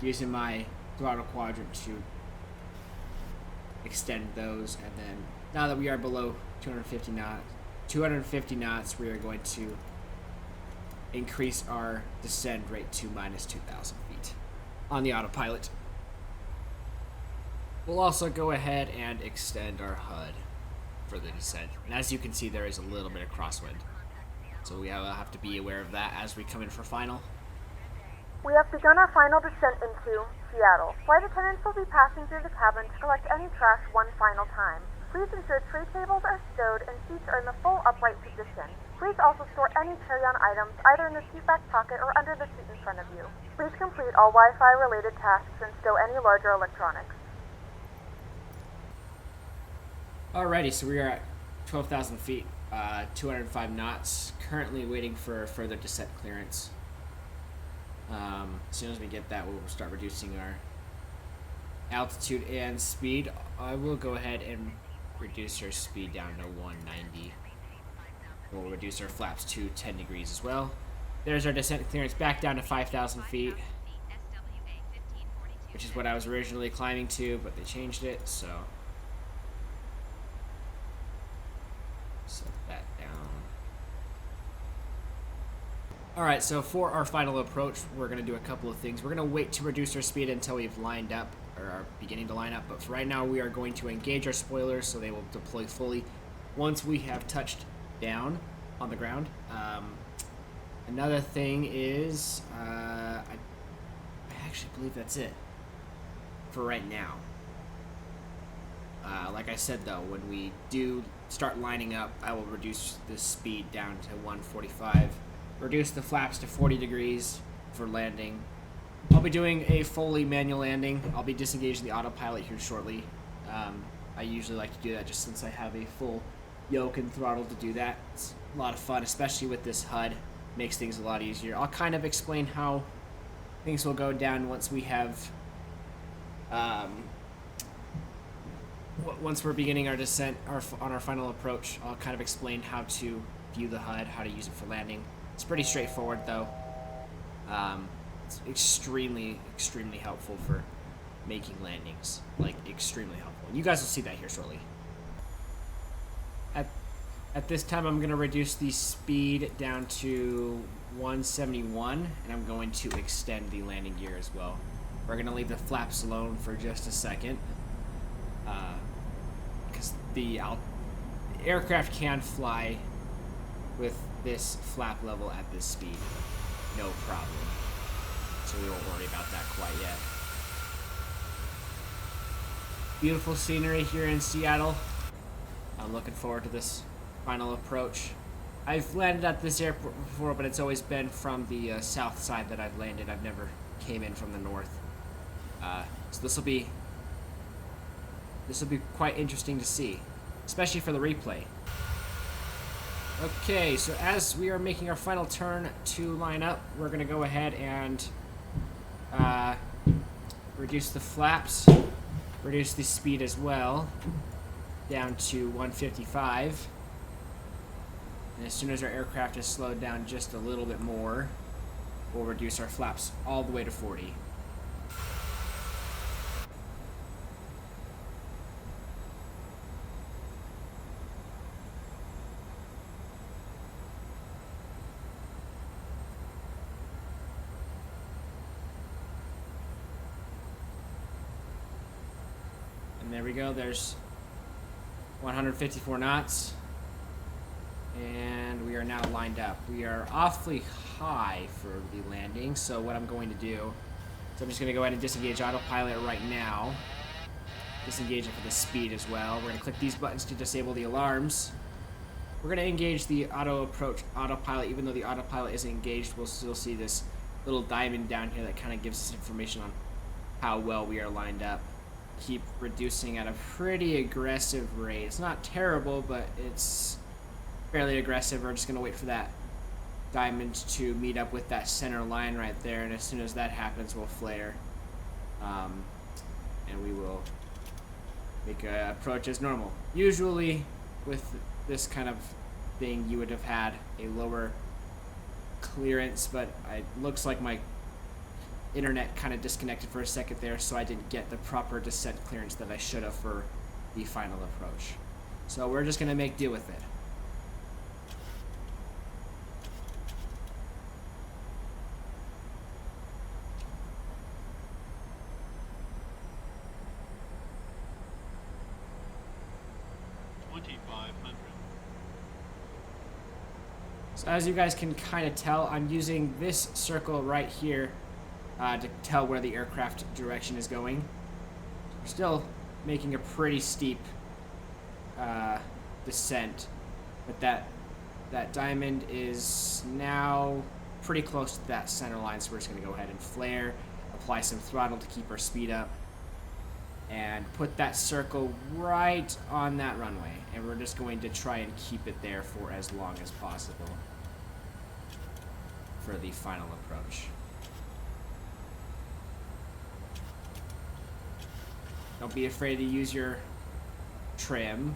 using my throttle quadrant to extend those, and then now that we are below 250 knots, we are going to increase our descent rate to minus 2,000 feet on the autopilot. We'll also go ahead and extend our HUD for the descent. And as you can see, there is a little bit of crosswind. So we have to be aware of that as we come in for final. We have begun our final descent into Seattle. Flight attendants will be passing through the cabin to collect any trash one final time. Please ensure tray tables are stowed and seats are in the full upright position. Please also store any carry-on items either in the seat back pocket or under the seat in front of you. Please complete all Wi-Fi related tasks and stow any larger electronics. Alrighty, so we are at 12,000 feet, 205 knots, currently waiting for further descent clearance. As soon as we get that, we'll start reducing our altitude and speed. I will go ahead and reduce our speed down to 190. We'll reduce our flaps to 10 degrees as well. There's our descent clearance back down to 5,000 feet, which is what I was originally climbing to, but they changed it, so set that down. Alright, so for our final approach, we're going to do a couple of things. We're going to wait to reduce our speed until we've lined up, or are beginning to line up, but for right now we are going to engage our spoilers so they will deploy fully once we have touched down on the ground. Another thing is, I actually believe that's it for right now. Like I said though, when we do start lining up, I will reduce the speed down to 145, reduce the flaps to 40 degrees for landing. I'll be doing a fully manual landing. I'll be disengaging the autopilot here shortly. I usually like to do that just since I have a full yoke and throttle to do that. It's a lot of fun, especially with this HUD. Makes things a lot easier. I'll kind of explain how things will go down once we have once we're beginning our descent on our final approach. I'll kind of explain how to view the HUD, how to use it for landing. It's pretty straightforward though. It's extremely helpful for making landings, like extremely helpful. And you guys will see that here shortly. At this time, I'm going to reduce the speed down to 171, and I'm going to extend the landing gear as well. We're going to leave the flaps alone for just a second, because the aircraft can fly with this flap level at this speed, no problem. So we won't worry about that quite yet. Beautiful scenery here in Seattle. I'm looking forward to this final approach. I've landed at this airport before, but it's always been from the south side that I've landed. I've never came in from the north. So this will be quite interesting to see, especially for the replay. Okay, so as we are making our final turn to line up, we're going to go ahead and reduce the flaps, reduce the speed as well, down to 155. And as soon as our aircraft is slowed down just a little bit more, we'll reduce our flaps all the way to 40. And there we go, there's 154 knots. And we are now lined up. We are awfully high for the landing, so what I'm going to do is I'm just going to go ahead and disengage autopilot right now. Disengage it for the speed as well. We're going to click these buttons to disable the alarms. We're going to engage the autopilot. Even though the autopilot isn't engaged, we'll still see this little diamond down here that kind of gives us information on how well we are lined up. Keep reducing at a pretty aggressive rate. It's not terrible, but it's fairly aggressive. We're just going to wait for that diamond to meet up with that center line right there, and as soon as that happens, we'll flare. And we will make an approach as normal. Usually, with this kind of thing, you would have had a lower clearance, but it looks like my internet kind of disconnected for a second there, so I didn't get the proper descent clearance that I should have for the final approach. So we're just going to make do with it. So as you guys can kind of tell, I'm using this circle right here to tell where the aircraft direction is going. We're still making a pretty steep descent, but that diamond is now pretty close to that center line, so we're just going to go ahead and flare, apply some throttle to keep our speed up, and put that circle right on that runway, and we're just going to try and keep it there for as long as possible for the final approach. Don't be afraid to use your trim.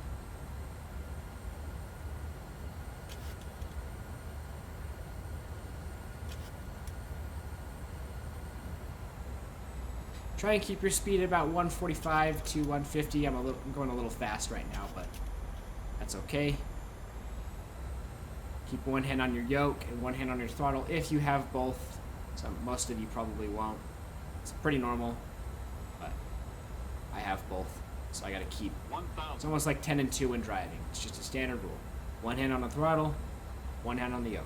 Try and keep your speed at about 145 to 150. I'm going a little fast right now, but that's okay. Keep one hand on your yoke and one hand on your throttle if you have both. Most of you probably won't. It's pretty normal, but I have both, so I gotta keep. It's almost like 10 and 2 when driving. It's just a standard rule. One hand on the throttle, one hand on the yoke.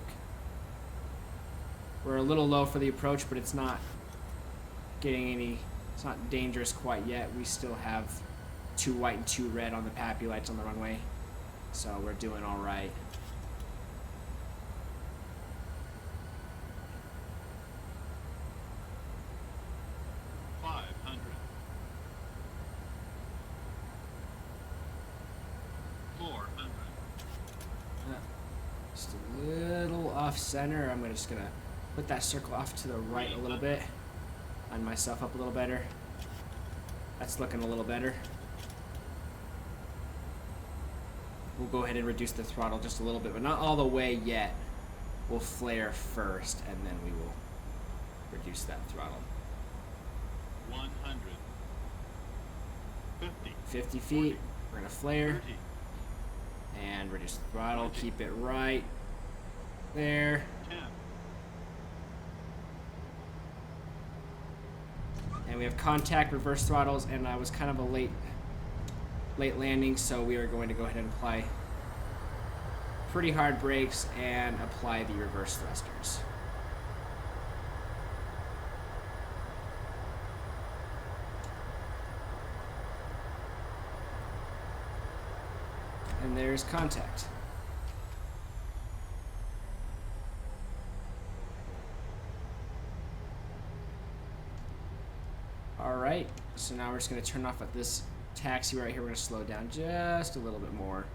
We're a little low for the approach, but it's not it's not dangerous quite yet. We still have 2 white and 2 red on the PAPI lights on the runway, so we're doing all right. Just a little off center. I'm just gonna put that circle off to the right a little bit. Line myself up a little better. That's looking a little better. We'll go ahead and reduce the throttle just a little bit, but not all the way yet. We'll flare first, and then we will reduce that throttle. 100. 50 feet. We're gonna flare. 30. And reduce the throttle. Keep it right there. 10. And we have contact, reverse throttles, and I was kind of a late landing, so we are going to go ahead and apply pretty hard brakes and apply the reverse thrusters. And there's contact. Alright, so now we're just going to turn off at this taxi right here. We're going to slow down just a little bit more.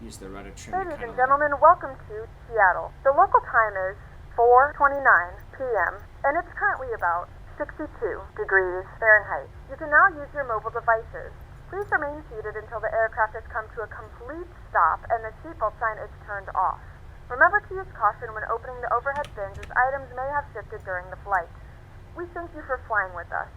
Use the rudder trim. Ladies and gentlemen, welcome to Seattle. The local time is 4:29 p.m. and it's currently about 62 degrees Fahrenheit. You can now use your mobile devices. Please remain seated until the aircraft has come to a complete stop and the seatbelt sign is turned off. Remember to use caution when opening the overhead bins as items may have shifted during the flight. We thank you for flying with us.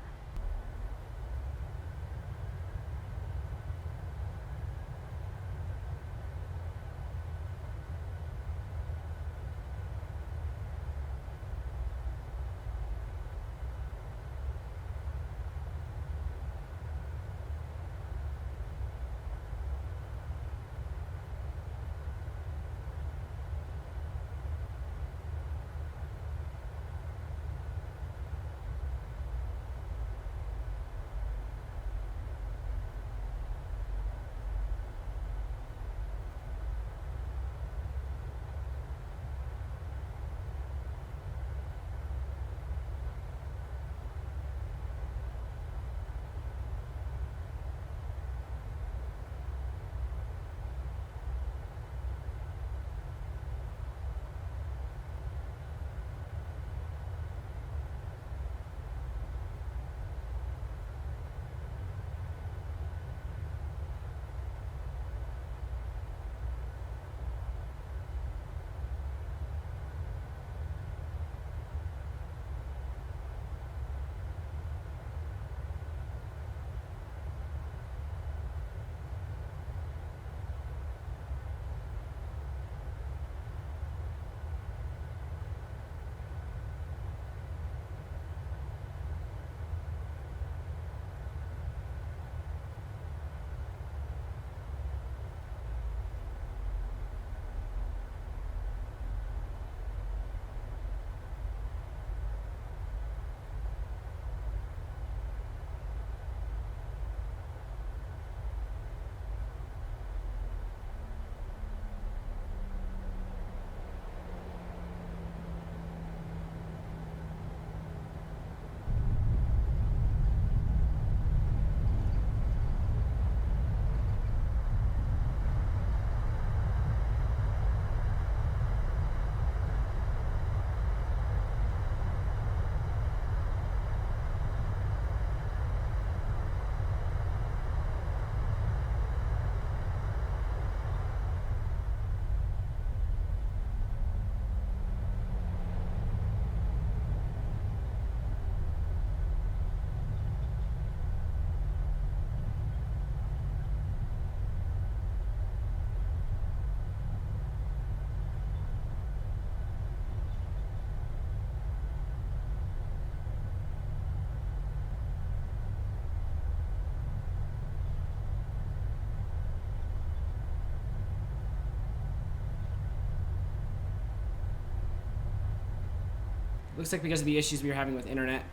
Looks like because of the issues we were having with internet,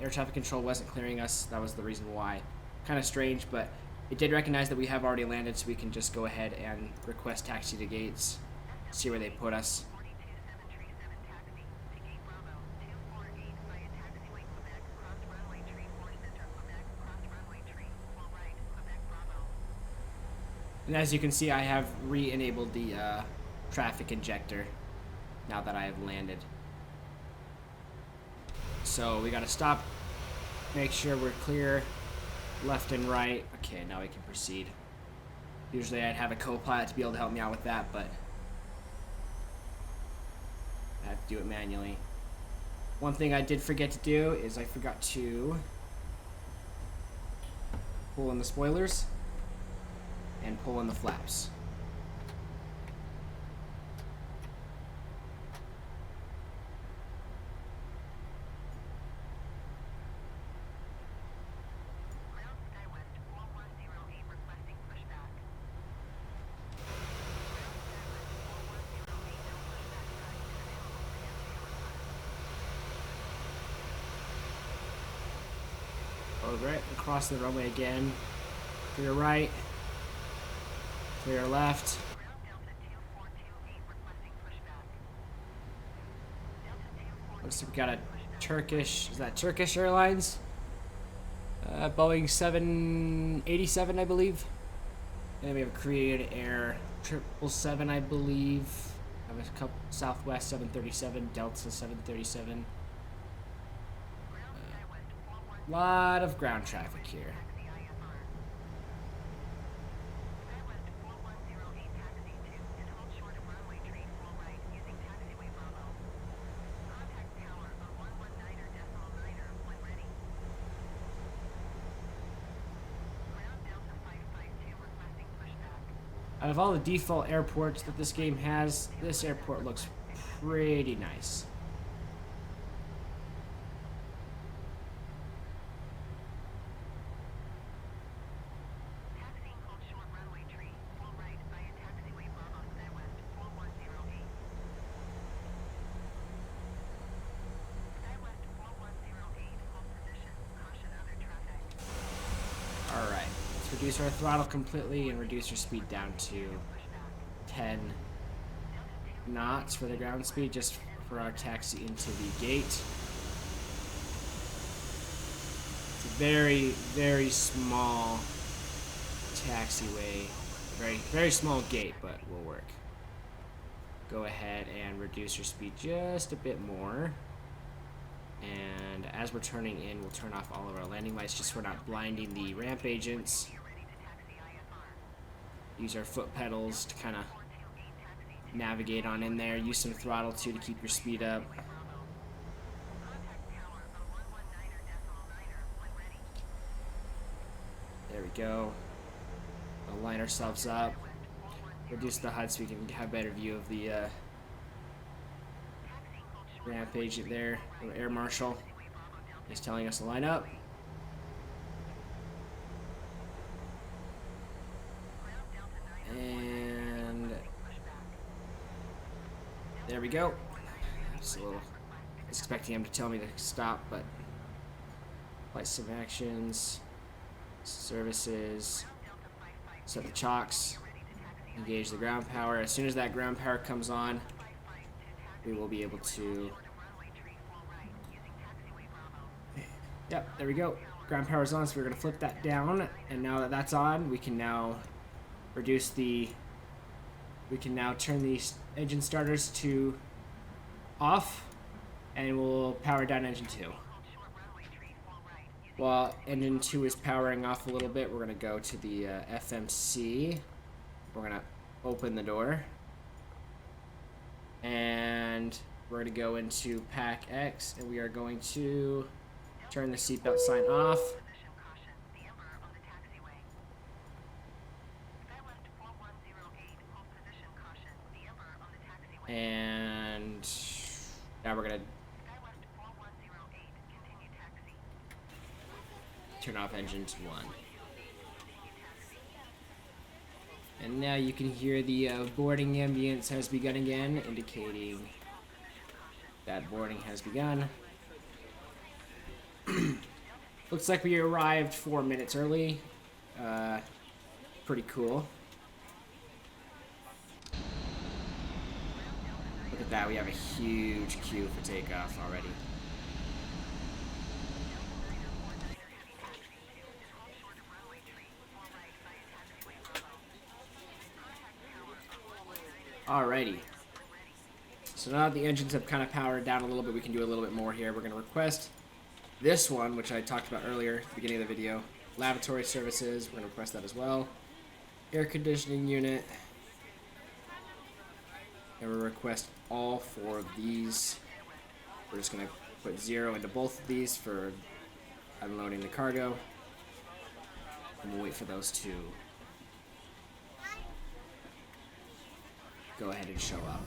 air traffic control wasn't clearing us. That was the reason why. Kind of strange, but it did recognize that we have already landed, so we can just go ahead and request taxi to gates, see where they put us. And as you can see, I have re-enabled the traffic injector now that I have landed. So we gotta stop, make sure we're clear, left and right. Okay, now we can proceed. Usually I'd have a co-pilot to be able to help me out with that, but I have to do it manually. One thing I did forget to do is I forgot to pull in the spoilers and pull in the flaps. Right across the runway again. To your right. To your left. Looks like we got a Turkish. Is that Turkish Airlines? Boeing 787, I believe. And then we have a Korean Air 777, I believe. I have a couple Southwest 737, Delta 737. Lot of ground traffic here. Out of all the default airports that this game has, this airport looks pretty nice. Reduce our throttle completely and reduce our speed down to 10 knots for the ground speed, just for our taxi into the gate. It's a very, very small taxiway. Very, very small gate, but will work. Go ahead and reduce your speed just a bit more. And as we're turning in, we'll turn off all of our landing lights just so we're not blinding the ramp agents. Use our foot pedals to kind of navigate on in there. Use some throttle too to keep your speed up. There we go. We'll line ourselves up. Reduce the HUD so we can have a better view of the ramp agent there. The air marshal is telling us to line up. And there we go. Just a little, I was expecting him to tell me to stop, but flight sim actions, services, set the chocks, engage the ground power. As soon as that ground power comes on, we will be able to. Yep, there we go. Ground power is on, so we're going to flip that down, and now that that's on, we can now reduce the. We can now turn the engine starters to off, and we'll power down engine 2. While engine 2 is powering off a little bit, we're going to go to the FMC. We're going to open the door, and we're going to go into Pack X, and we are going to turn the seatbelt sign off. And now we're going to turn off engines 1. And now you can hear the boarding ambience has begun again, indicating That boarding has begun. Looks like we arrived 4 minutes early. Pretty cool. Look at that, we have a huge queue for takeoff already. Alrighty. So now that the engines have kind of powered down a little bit, we can do a little bit more here. We're going to request this one, which I talked about earlier at the beginning of the video. Lavatory services, we're going to request that as well. Air conditioning unit. And we'll request all 4 of these. We're just going to put 0 into both of these for unloading the cargo. And we'll wait for those to go ahead and show up.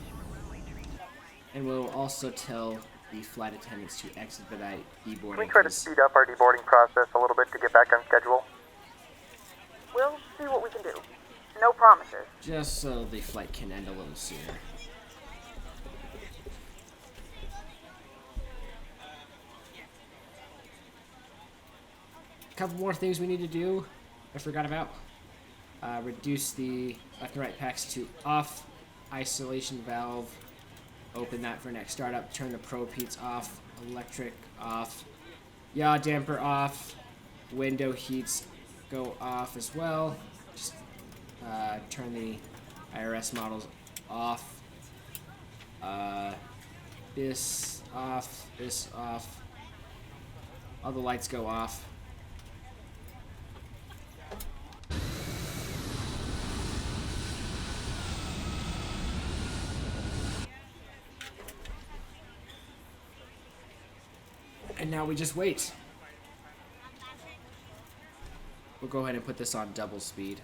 And we'll also tell the flight attendants to expedite deboarding. Can we try to speed up our deboarding process a little bit to get back on schedule? We'll see what we can do. No promises. Just so the flight can end a little sooner. A couple more things we need to do I forgot about. Reduce the left and right packs to off. Isolation valve. Open that for next startup. Turn the probe heats off. Electric off. Yaw damper off. Window heats go off as well. Just turn the IRS models off. This off. This off. All the lights go off. And now we just wait. We'll go ahead and put this on double speed.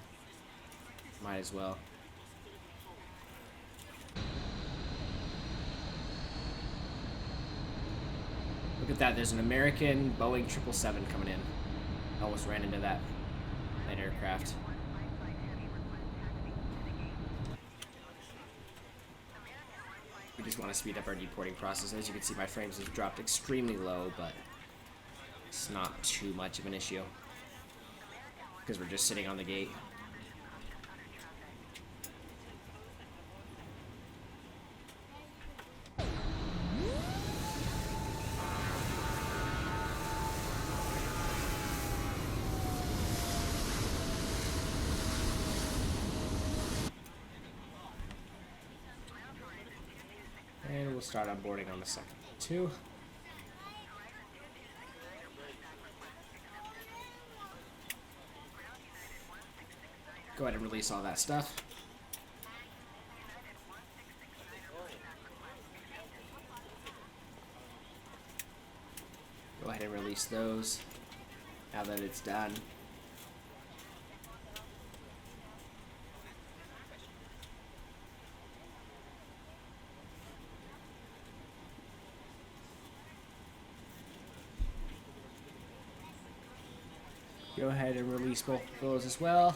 Might as well. Look at that, there's an American Boeing 777 coming in. Almost ran into that aircraft. We just want to speed up our deporting process. As you can see, my frames have dropped extremely low, but it's not too much of an issue because we're just sitting on the gate. And we'll start onboarding on the second one, too. Go ahead and release all that stuff. Go ahead and release those now that it's done. Go ahead and release both of those as well.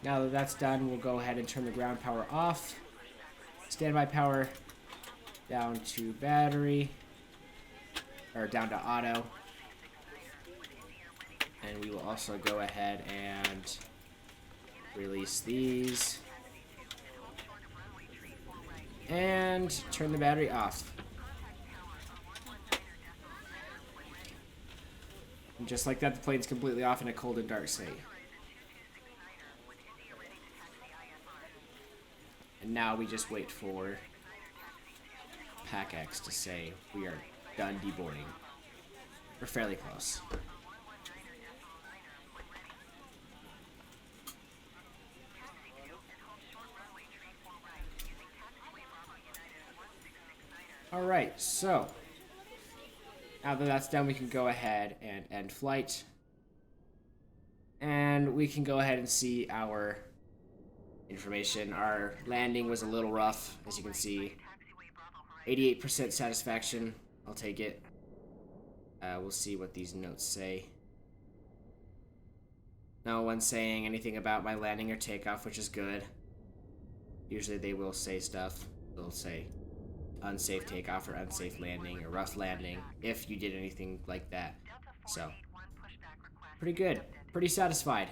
Now that that's done, we'll go ahead and turn the ground power off. Standby power down to battery, or down to auto. And we will also go ahead and release these. And turn the battery off. And just like that, the plane's completely off in a cold and dark state. And now we just wait for PAC-X to say we are done deboarding. We're fairly close. Alright, so now that that's done, we can go ahead and end flight. And we can go ahead and see our information. Our landing was a little rough, as you can see. 88% satisfaction. I'll take it. We'll see what these notes say. No one's saying anything about my landing or takeoff, which is good. Usually they will say stuff. it'll say unsafe takeoff or unsafe landing or rough landing if you did anything like that. So, pretty good. Pretty satisfied.